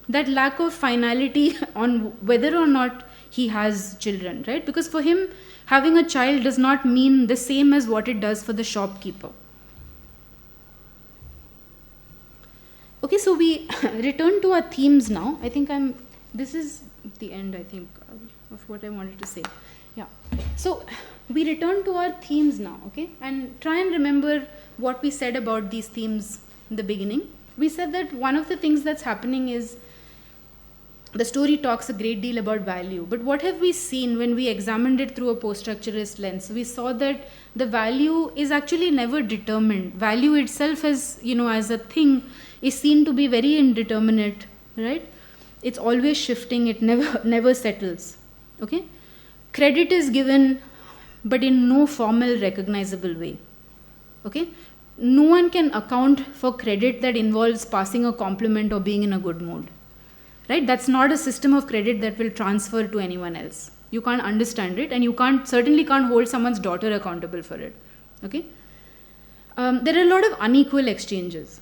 that lack of finality on whether or not he has children, right? Because for him, having a child does not mean the same as what it does for the shopkeeper. Okay, so we return to our themes now. I think this is the end, I think, of what I wanted to say. Yeah. So we return to our themes now, okay? And try and remember what we said about these themes in the beginning. We said that one of the things that's happening is the story talks a great deal about value, but what have we seen when we examined it through a post-structuralist lens? We saw that the value is actually never determined. Value itself as, as a thing is seen to be very indeterminate, right? It's always shifting, it never settles, okay? Credit is given, but in no formal recognizable way, okay? No one can account for credit that involves passing a compliment or being in a good mood. Right? That's not a system of credit that will transfer to anyone else. You can't understand it, and you certainly can't hold someone's daughter accountable for it. Okay? There are a lot of unequal exchanges,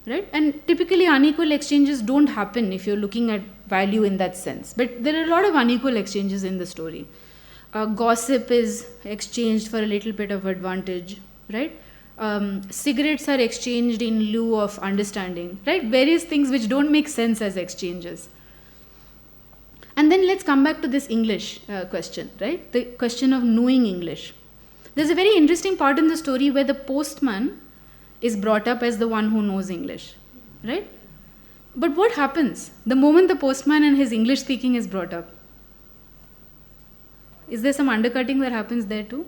right? And typically unequal exchanges don't happen if you're looking at value in that sense. But there are a lot of unequal exchanges in the story. Gossip is exchanged for a little bit of advantage, right? Cigarettes are exchanged in lieu of understanding, right? Various things which don't make sense as exchanges. And then let's come back to this English question, right? The question of knowing English. There's a very interesting part in the story where the postman is brought up as the one who knows English, right? But what happens the moment the postman and his English speaking is brought up? Is there some undercutting that happens there too?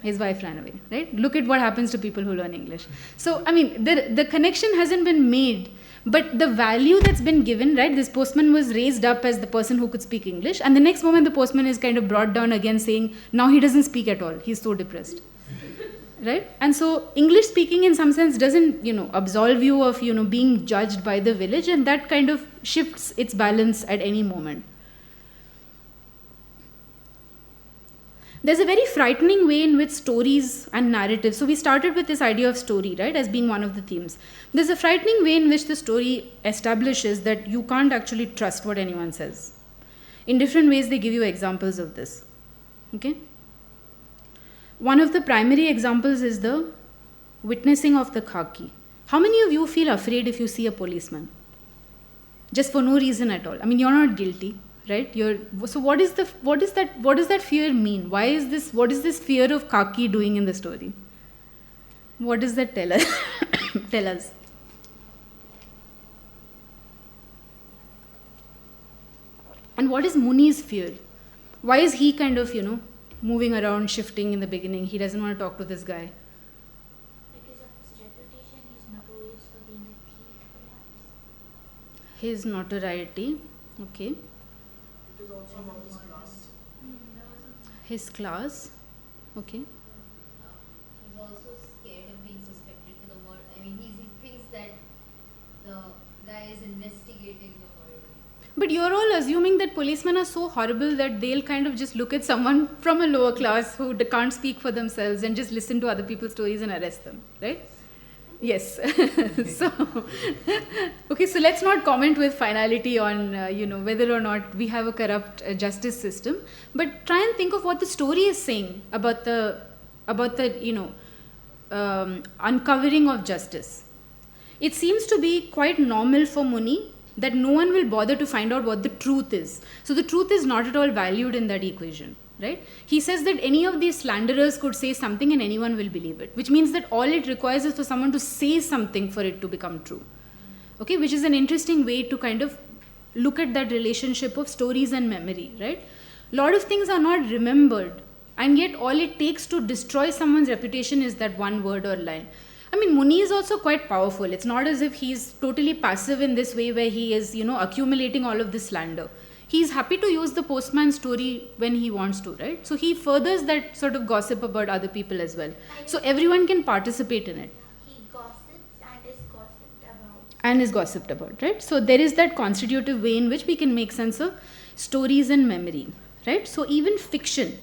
His wife ran away, right? Look at what happens to people who learn English. So, I mean, the connection hasn't been made, but the value that's been given, right? This postman was raised up as the person who could speak English, and the next moment the postman is kind of brought down again saying, now he doesn't speak at all. He's so depressed, right? And so English speaking in some sense doesn't, absolve you of, being judged by the village, and that kind of shifts its balance at any moment. There's a very frightening way in which stories and narratives, so we started with this idea of story, right, as being one of the themes. There's a frightening way in which the story establishes that you can't actually trust what anyone says. In different ways, they give you examples of this, okay? One of the primary examples is the witnessing of the khaki. How many of you feel afraid if you see a policeman? Just for no reason at all. I mean, you're not guilty. Right? So what does that fear mean? What is this fear of khaki doing in the story? What does that tell us? Tell us. And what is Muni's fear? Why is he kind of, moving around, shifting in the beginning? He doesn't want to talk to this guy.
Because of his reputation, he's notorious for being a thief, perhaps.
His notoriety, okay.
Also about his class.
His class, okay.
He's also scared of being suspected for the murder. I mean, he thinks that the guy is investigating the murder.
But you're all assuming that policemen are so horrible that they'll kind of just look at someone from a lower class who can't speak for themselves and just listen to other people's stories and arrest them, right? Yes. Okay, so let's not comment with finality on, whether or not we have a corrupt justice system, but try and think of what the story is saying about the uncovering of justice. It seems to be quite normal for Muni that no one will bother to find out what the truth is. So the truth is not at all valued in that equation. Right? He says that any of these slanderers could say something and anyone will believe it, which means that all it requires is for someone to say something for it to become true. Okay, which is an interesting way to kind of look at that relationship of stories and memory, right? A lot of things are not remembered And yet all it takes to destroy someone's reputation is that one word or line. I mean, Muni is also quite powerful. It's not as if he's totally passive in this way where he is, accumulating all of this slander. He's happy to use the postman story when he wants to, right? So he furthers that sort of gossip about other people as well. So everyone can participate in it.
He gossips and is gossiped about.
And is gossiped about, right? So there is that constitutive way in which we can make sense of stories and memory, right? So even fiction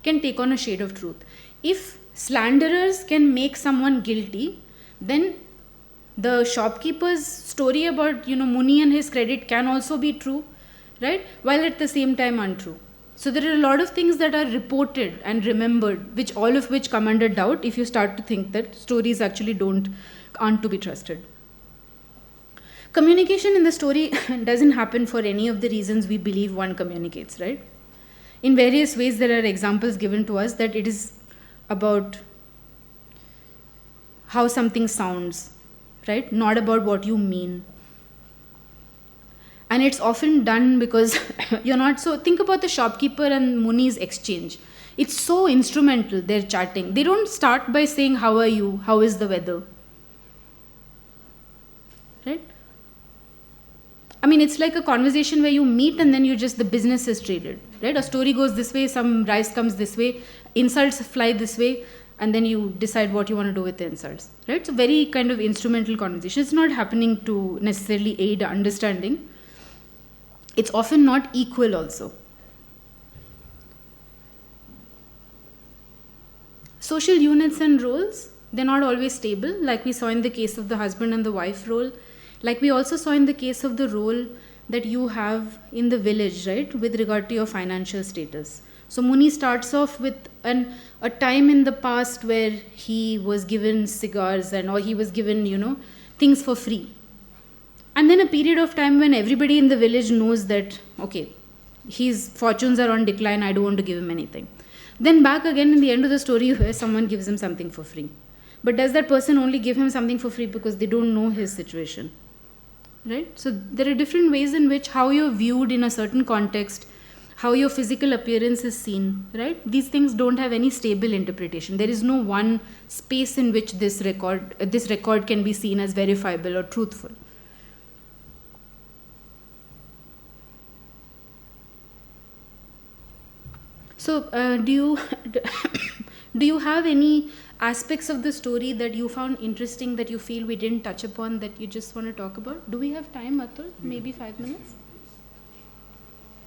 can take on a shade of truth. If slanderers can make someone guilty, then the shopkeeper's story about, Muni and his credit can also be true, right? While at the same time untrue. So there are a lot of things that are reported and remembered, which all of which come under doubt if you start to think that stories actually aren't to be trusted. Communication in the story doesn't happen for any of the reasons we believe one communicates, right? In various ways, there are examples given to us that it is about how something sounds, right? Not about what you mean. And it's often done because you're not so... Think about the shopkeeper and Muni's exchange. It's so instrumental, they're chatting. They don't start by saying, how are you? How is the weather? Right? I mean, it's like a conversation where you meet and then the business is traded, right? A story goes this way, some rice comes this way, insults fly this way, and then you decide what you want to do with the insults, right? So very kind of instrumental conversation. It's not happening to necessarily aid understanding. It's often not equal also. Social units and roles, they're not always stable, like we saw in the case of the husband and the wife role. Like we also saw in the case of the role that you have in the village, right, with regard to your financial status. So Muni starts off with a time in the past where he was given cigars or he was given, things for free. And then a period of time when everybody in the village knows that, okay, his fortunes are on decline, I don't want to give him anything. Then back again in the end of the story where someone gives him something for free. But does that person only give him something for free because they don't know his situation? Right? So there are different ways in which how you're viewed in a certain context, how your physical appearance is seen, right? These things don't have any stable interpretation. There is no one space in which this record can be seen as verifiable or truthful. So do you have any aspects of the story that you found interesting that you feel we didn't touch upon that you just want to talk about? Do we have time, Atul? Maybe 5 minutes?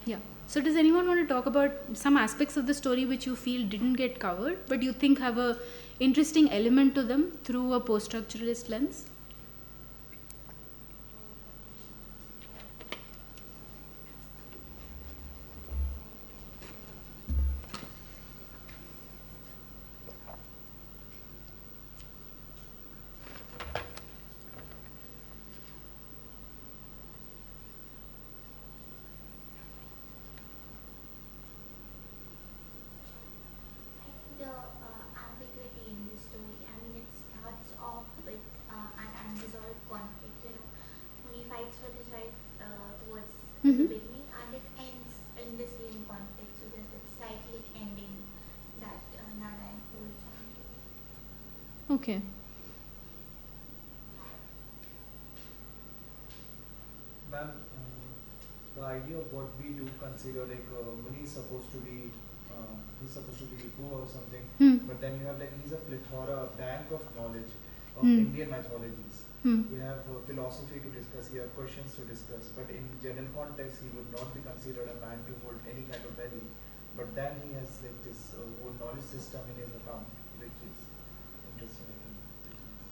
Yeah. So does anyone want to talk about some aspects of the story which you feel didn't get covered but you think have a interesting element to them through a post-structuralist lens?
The beginning and it ends in the same conflict, so there's that cyclic ending that Narayan holds on to.
Okay.
Ma'am, the idea of what we do consider like Muni is supposed to be poor or something, but then you have like he's a plethora, a bank of knowledge of Indian mythologies. You have philosophy to discuss, you have questions to discuss, but in general context he would not be considered a man to hold any kind of value. But then he has like this whole knowledge system in his account, which is interesting, I think.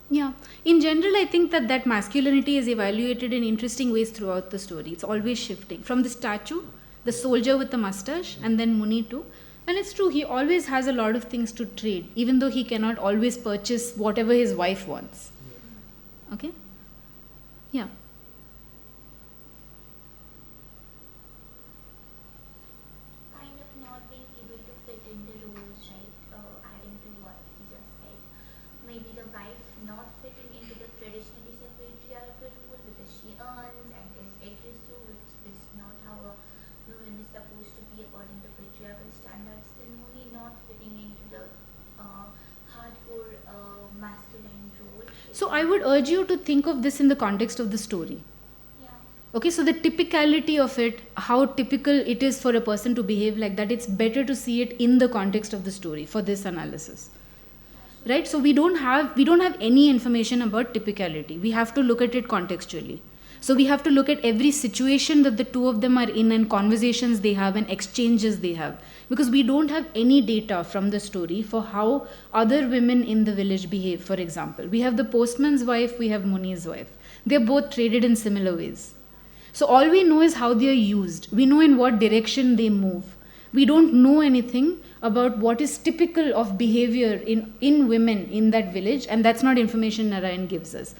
Yeah. In general, I think that masculinity is evaluated in interesting ways throughout the story. It's always shifting. From the statue, the soldier with the mustache, and then Muni too. And it's true, he always has a lot of things to trade, even though he cannot always purchase whatever his wife wants. Okay? Yeah.
Kind of not being able to fit in the roles, right? Adding to what he just said. Maybe the wife not fitting into the traditionally patriarchal role because she earns and is agrees to, which is not how a woman is supposed to be according to patriarchal standards. Then Muni not fitting
I would urge you to think of this in the context of the story.
Yeah.
Okay, so the typicality of it, how typical it is for a person to behave like that, it's better to see it in the context of the story for this analysis. Right? So we don't have any information about typicality. We have to look at it contextually. So we have to look at every situation that the two of them are in and conversations they have and exchanges they have. Because we don't have any data from the story for how other women in the village behave, for example. We have the postman's wife, we have Muni's wife. They're both traded in similar ways. So all we know is how they are used. We know in what direction they move. We don't know anything about what is typical of behavior in women in that village, and that's not information Narayan gives us.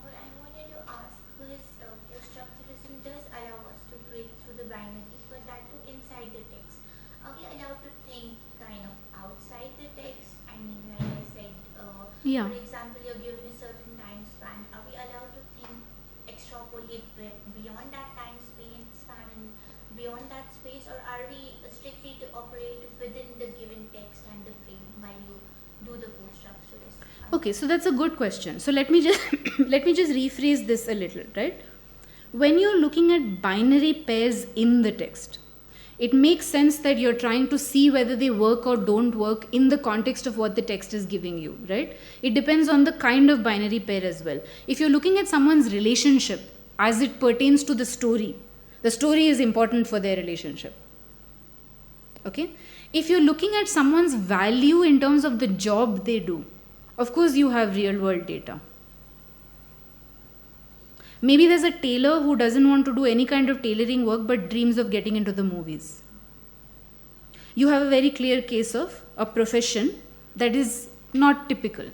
What I wanted to ask is, post-structuralism does allow us to break through the binaries, but that too inside the text. Are we allowed to think kind of outside the text? I mean, like I said,
Yeah.
for example, you're given a certain time span. Are we allowed to think, extrapolate beyond that time span and beyond that space, or are we strictly to operate within the given text and the frame while you do the post-structuralist?
Okay, so that's a good question. So let me just rephrase this a little, right? When you're looking at binary pairs in the text, it makes sense that you're trying to see whether they work or don't work in the context of what the text is giving you, right? It depends on the kind of binary pair as well. If you're looking at someone's relationship as it pertains to the story is important for their relationship. Okay? If you're looking at someone's value in terms of the job they do, of course you have real world data. Maybe there's a tailor who doesn't want to do any kind of tailoring work but dreams of getting into the movies. You have a very clear case of a profession that is not typical.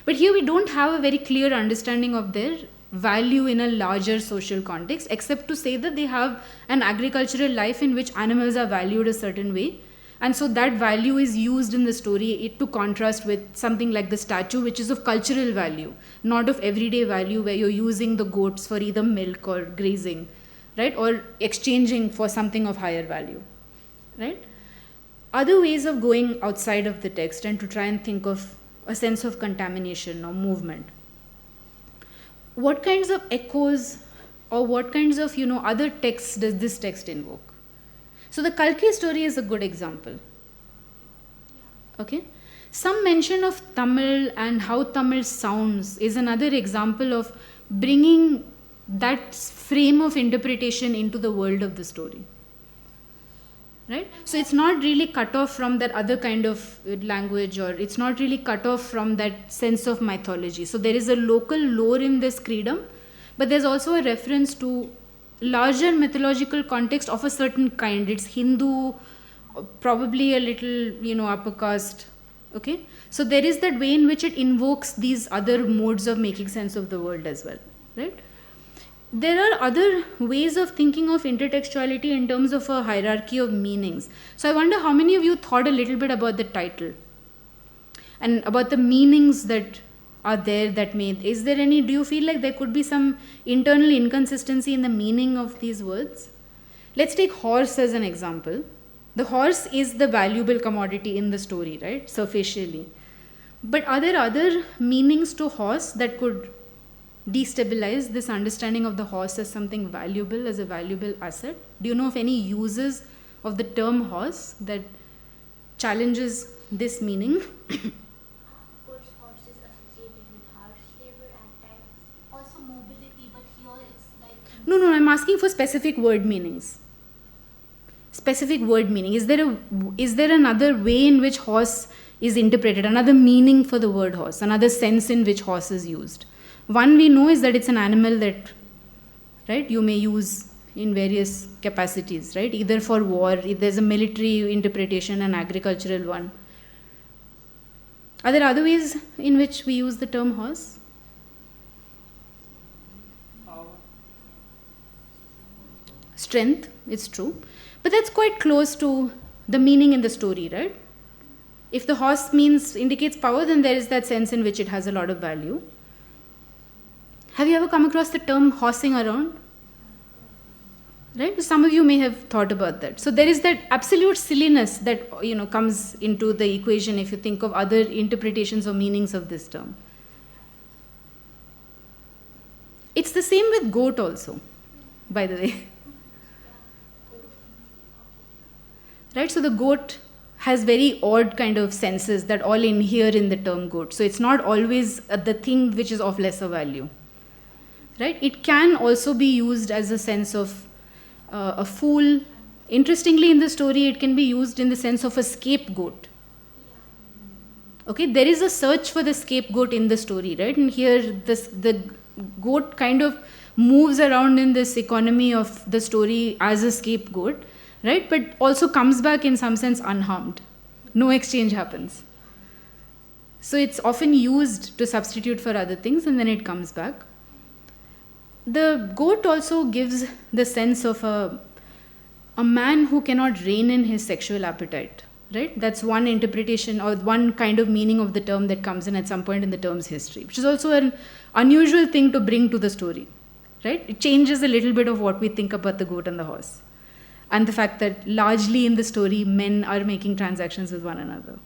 But here we don't have a very clear understanding of their value in a larger social context, except to say that they have an agricultural life in which animals are valued a certain way. And so that value is used in the story to contrast with something like the statue, which is of cultural value, not of everyday value, where you're using the goats for either milk or grazing, right? Or exchanging for something of higher value, right? Other ways of going outside of the text and to try and think of a sense of contamination or movement. What kinds of echoes or what kinds of, other texts does this text invoke? So the Kalki story is a good example. Okay? Some mention of Tamil and how Tamil sounds is another example of bringing that frame of interpretation into the world of the story. Right? So it's not really cut off from that other kind of language, or it's not really cut off from that sense of mythology. So there is a local lore in this creedom, but there's also a reference to larger mythological context of a certain kind. It's Hindu, probably a little, upper caste. Okay? So there is that way in which it invokes these other modes of making sense of the world as well. Right? There are other ways of thinking of intertextuality in terms of a hierarchy of meanings. So I wonder how many of you thought a little bit about the title and about the meanings that are there that do you feel like there could be some internal inconsistency in the meaning of these words? Let's take horse as an example. The horse is the valuable commodity in the story, right? Superficially. But are there other meanings to horse that could destabilize this understanding of the horse as something valuable, as a valuable asset? Do you know of any uses of the term horse that challenges this meaning?
Of course, horse is associated with harsh labor at times. Also mobility, but here it's like...
No, I'm asking for specific word meanings. Specific word meaning. Is there another way in which horse is interpreted, another meaning for the word horse, another sense in which horse is used? One we know is that it's an animal that, right, you may use in various capacities, right? Either for war, there's a military interpretation, an agricultural one. Are there other ways in which we use the term horse? Strength, it's true. But that's quite close to the meaning in the story, right? If the horse indicates power, then there is that sense in which it has a lot of value. Have you ever come across the term horsing around? Right? Some of you may have thought about that. So there is that absolute silliness that comes into the equation if you think of other interpretations or meanings of this term. It's the same with goat also, by the way. Right, so the goat has very odd kind of senses that all inhere in the term goat. So it's not always the thing which is of lesser value. Right? It can also be used as a sense of a fool. Interestingly, in the story, it can be used in the sense of a scapegoat. Okay, there is a search for the scapegoat in the story, right? And here, the goat kind of moves around in this economy of the story as a scapegoat, right? But also comes back in some sense unharmed. No exchange happens. So it's often used to substitute for other things, and then it comes back. The goat also gives the sense of a man who cannot rein in his sexual appetite, right? That's one interpretation or one kind of meaning of the term that comes in at some point in the term's history, which is also an unusual thing to bring to the story, right? It changes a little bit of what we think about the goat and the horse, and the fact that largely in the story, men are making transactions with one another.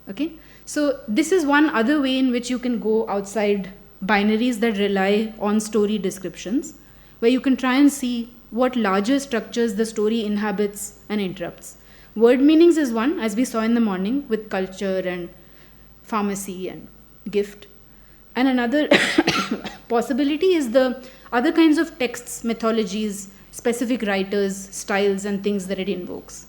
Okay? So this is one other way in which you can go outside binaries that rely on story descriptions, where you can try and see what larger structures the story inhabits and interrupts. Word meanings is one, as we saw in the morning, with culture and pharmacy and gift. And another possibility is the other kinds of texts, mythologies, specific writers, styles, and things that it invokes.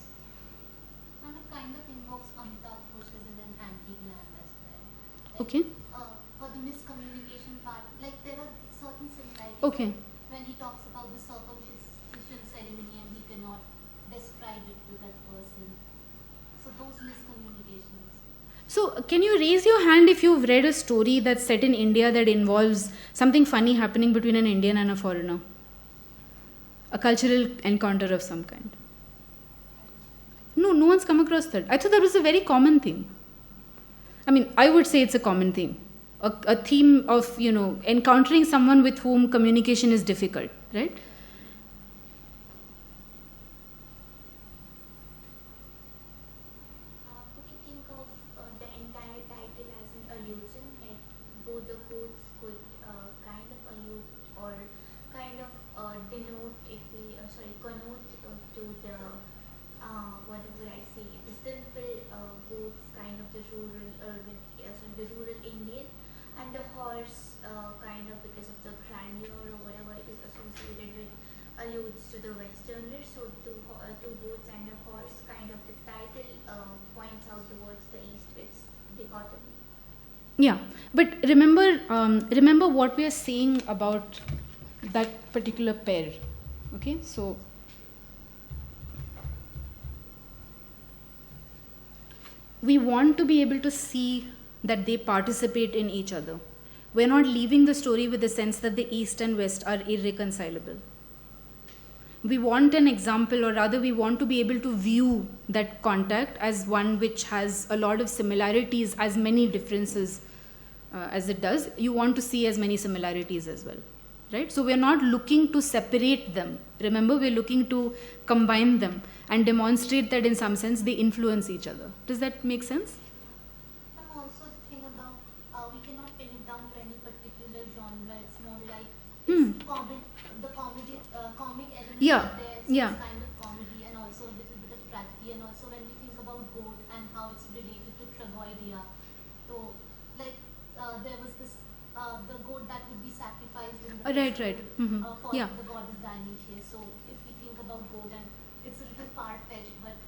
And it kind of invokes Amitabh Ghosh's in an antique land as well. Like,
Okay.
For the miscommunication part, like there are certain similarities.
Okay.
When he talks about the circumcision ceremony and he cannot describe it to that person. So those miscommunications.
So can you raise your hand if you've read a story that's set in India that involves something funny happening between an Indian and a foreigner? A cultural encounter of some kind. No one's come across that. I thought that was a very common theme. I mean, I would say it's a common theme. A theme of, encountering someone with whom communication is difficult, right?
Could we think of the entire title as an allusion, like both the quotes could kind of allude or kind of denote, connote to the, what would I say, the simple goats, kind of the the rural Indian, and the horse kind of because of the grandeur or whatever it is associated with alludes to the westerner. So two goats and a horse, kind of the title points out towards the east-west dichotomy.
Yeah, but remember what we are saying about that particular pair. Okay, so we want to be able to see that they participate in each other. We're not leaving the story with the sense that the East and West are irreconcilable. We want an example, or rather we want to be able to view that contact as one which has a lot of similarities, as many differences as it does. You want to see as many similarities as well, right? So we're not looking to separate them. Remember, we're looking to combine them and demonstrate that in some sense they influence each other. Does that make sense?
And also the thing about we cannot pin it down to any particular genre. It's more like it's comic element.
Yeah,
There,
yeah.
It's kind of comedy and also a little bit of tragedy. And also when we think about goat and how it's related to tragoidia, so like there was this the goat that would be sacrificed in the
Right.
festival,
Mhm.
for
Yeah.
the goddess Dionysius. So if we think about goat, and it's a little far-fetched, but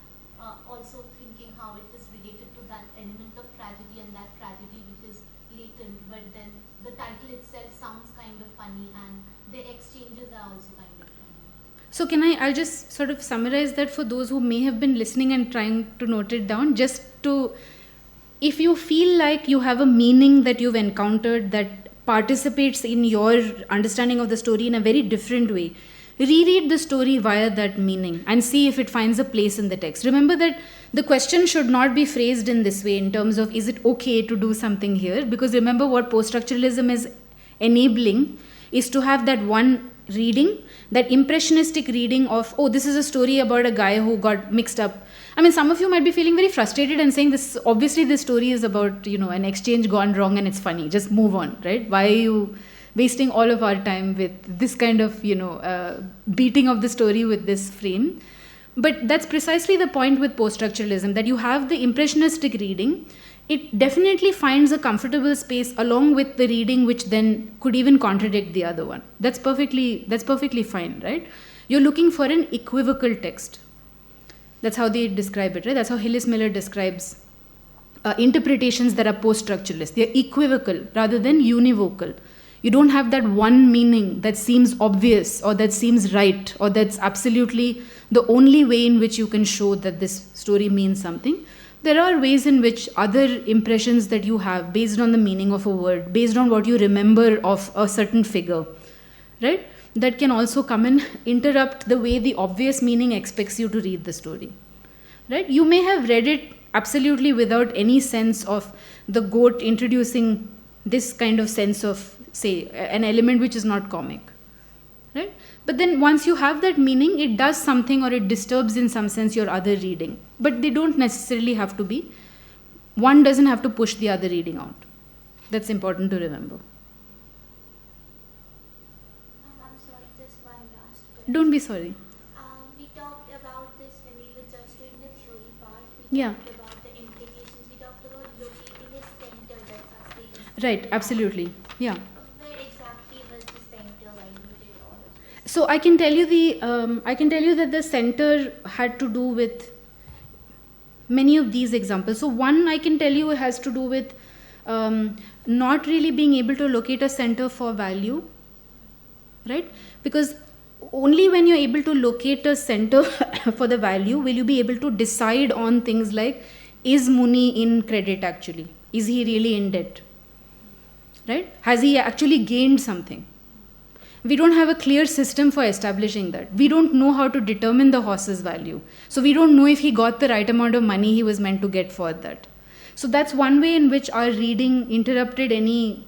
also thinking how it is related to that element of tragedy and that tragedy which is latent, but then the title itself sounds kind of funny and the exchanges are also kind of funny.
So I'll just sort of summarize that for those who may have been listening and trying to note it down, just to, if you feel like you have a meaning that you've encountered that participates in your understanding of the story in a very different way, reread the story via that meaning and see if it finds a place in the text. Remember that the question should not be phrased in this way in terms of, is it okay to do something here? Because remember, what post-structuralism is enabling is to have that one reading, that impressionistic reading of, oh, this is a story about a guy who got mixed up. I mean, some of you might be feeling very frustrated and saying, this story is about, an exchange gone wrong and it's funny. Just move on, right? Why are you wasting all of our time with this kind of, beating of the story with this frame. But that's precisely the point with post-structuralism, that you have the impressionistic reading. It definitely finds a comfortable space along with the reading which then could even contradict the other one. That's perfectly fine, right? You're looking for an equivocal text. That's how they describe it, right? That's how Hillis Miller describes interpretations that are post-structuralist. They're equivocal rather than univocal. You don't have that one meaning that seems obvious or that seems right or that's absolutely the only way in which you can show that this story means something. There are ways in which other impressions that you have based on the meaning of a word, based on what you remember of a certain figure, right? That can also come and interrupt the way the obvious meaning expects you to read the story, right? You may have read it absolutely without any sense of the goat introducing this kind of sense of, say, an element which is not comic, right? But then once you have that meaning, it does something or it disturbs in some sense your other reading. But they don't necessarily have to be. One doesn't have to push the other reading out. That's important to remember.
I'm sorry, just one last question.
Don't be sorry.
We talked about this when we were just doing the theory part. We
Yeah.
talked about the implications. We talked about locating a center that sustains.
Right, absolutely. Yeah.
Where exactly was the center while you did all of this?
So I can tell you that the center had to do with many of these examples. So one I can tell you has to do with not really being able to locate a center for value, right? Because only when you're able to locate a center for the value will you be able to decide on things like, is Muni in credit actually? Is he really in debt? Right? Has he actually gained something? We don't have a clear system for establishing that. We don't know how to determine the horse's value. So we don't know if he got the right amount of money he was meant to get for that. So that's one way in which our reading interrupted any,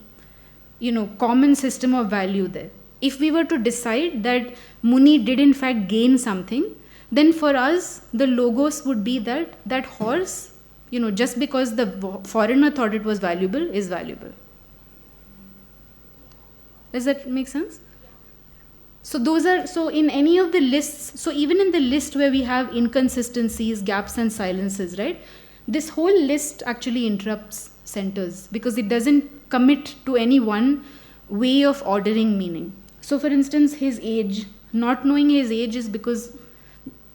common system of value there. If we were to decide that Muni did in fact gain something, then for us, the logos would be that that horse, just because the foreigner thought it was valuable, is valuable. Does that make sense? So in any of the lists, so even in the list where we have inconsistencies, gaps and silences, right? This whole list actually interrupts centers because it doesn't commit to any one way of ordering meaning. So for instance, his age, not knowing his age is because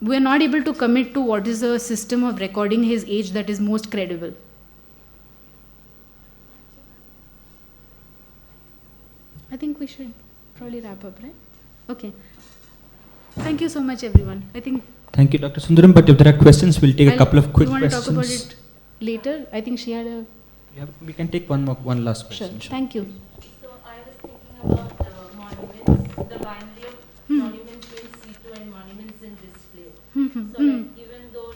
we're not able to commit to what is a system of recording his age that is most credible. I think we should probably wrap up, right? Okay. Thank you so much, everyone.
Thank you, Dr. Sundaram. But if there are questions, we'll take a couple of quick
questions. You want to
questions.
talk about it later? I think she had a...
Yeah, we can take one last question.
Sure. Thank you.
So I was thinking about monuments, the binary of monuments in situ and monuments in display. So even though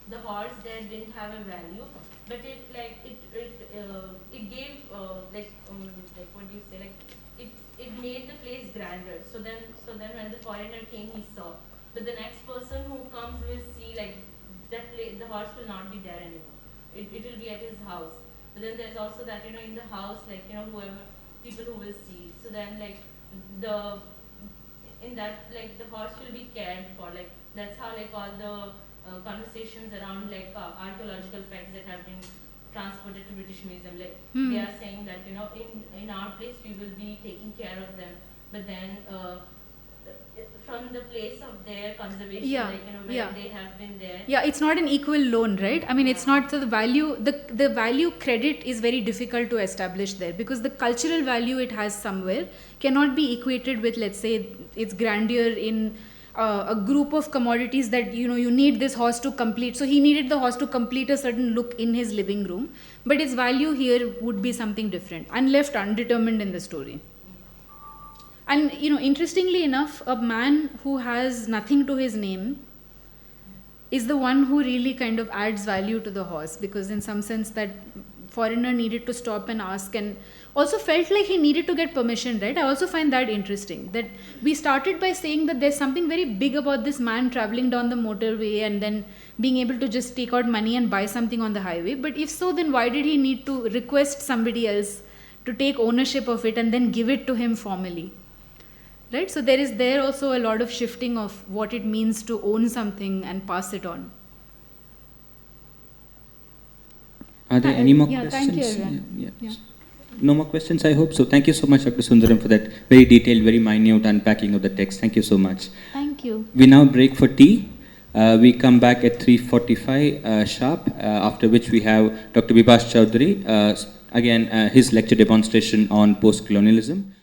the horse there didn't have a value, but it gave what do you say, it made the place grander. So then when the foreigner came, he saw. But the next person who comes will see that place, the horse will not be there anymore. It will be at his house. But then there's also that in the house whoever people who will see. So then the horse will be cared for. That's how all the conversations around archaeological facts that have been transported to British Museum, they are saying that in our place we will be taking care of them, but then from the place of their conservation, where they have been there.
Yeah, it's not an equal loan, right? I mean, it's not, so the value credit is very difficult to establish there because the cultural value it has somewhere cannot be equated with, let's say, its grandeur in a group of commodities that you need this horse to complete. So he needed the horse to complete a certain look in his living room, but its value here would be something different and left undetermined in the story. And interestingly enough, a man who has nothing to his name is the one who really kind of adds value to the horse, because in some sense that foreigner needed to stop and ask and also felt like he needed to get permission, right? I also find that interesting, that we started by saying that there's something very big about this man traveling down the motorway and then being able to just take out money and buy something on the highway. But if so, then why did he need to request somebody else to take ownership of it and then give it to him formally. Right? So there is there also a lot of shifting of what it means to own something and pass it on.
Are there any more
Yeah,
questions?
thank you, everyone.
Yeah.
Yeah.
No more questions, I hope so. Thank you so much, Dr. Sundaram, for that very detailed, very minute unpacking of the text. Thank you so much.
Thank you.
We now break for tea. We come back at 3:45 sharp, after which we have Dr. Bibas Chowdhury, again his lecture demonstration on post-colonialism.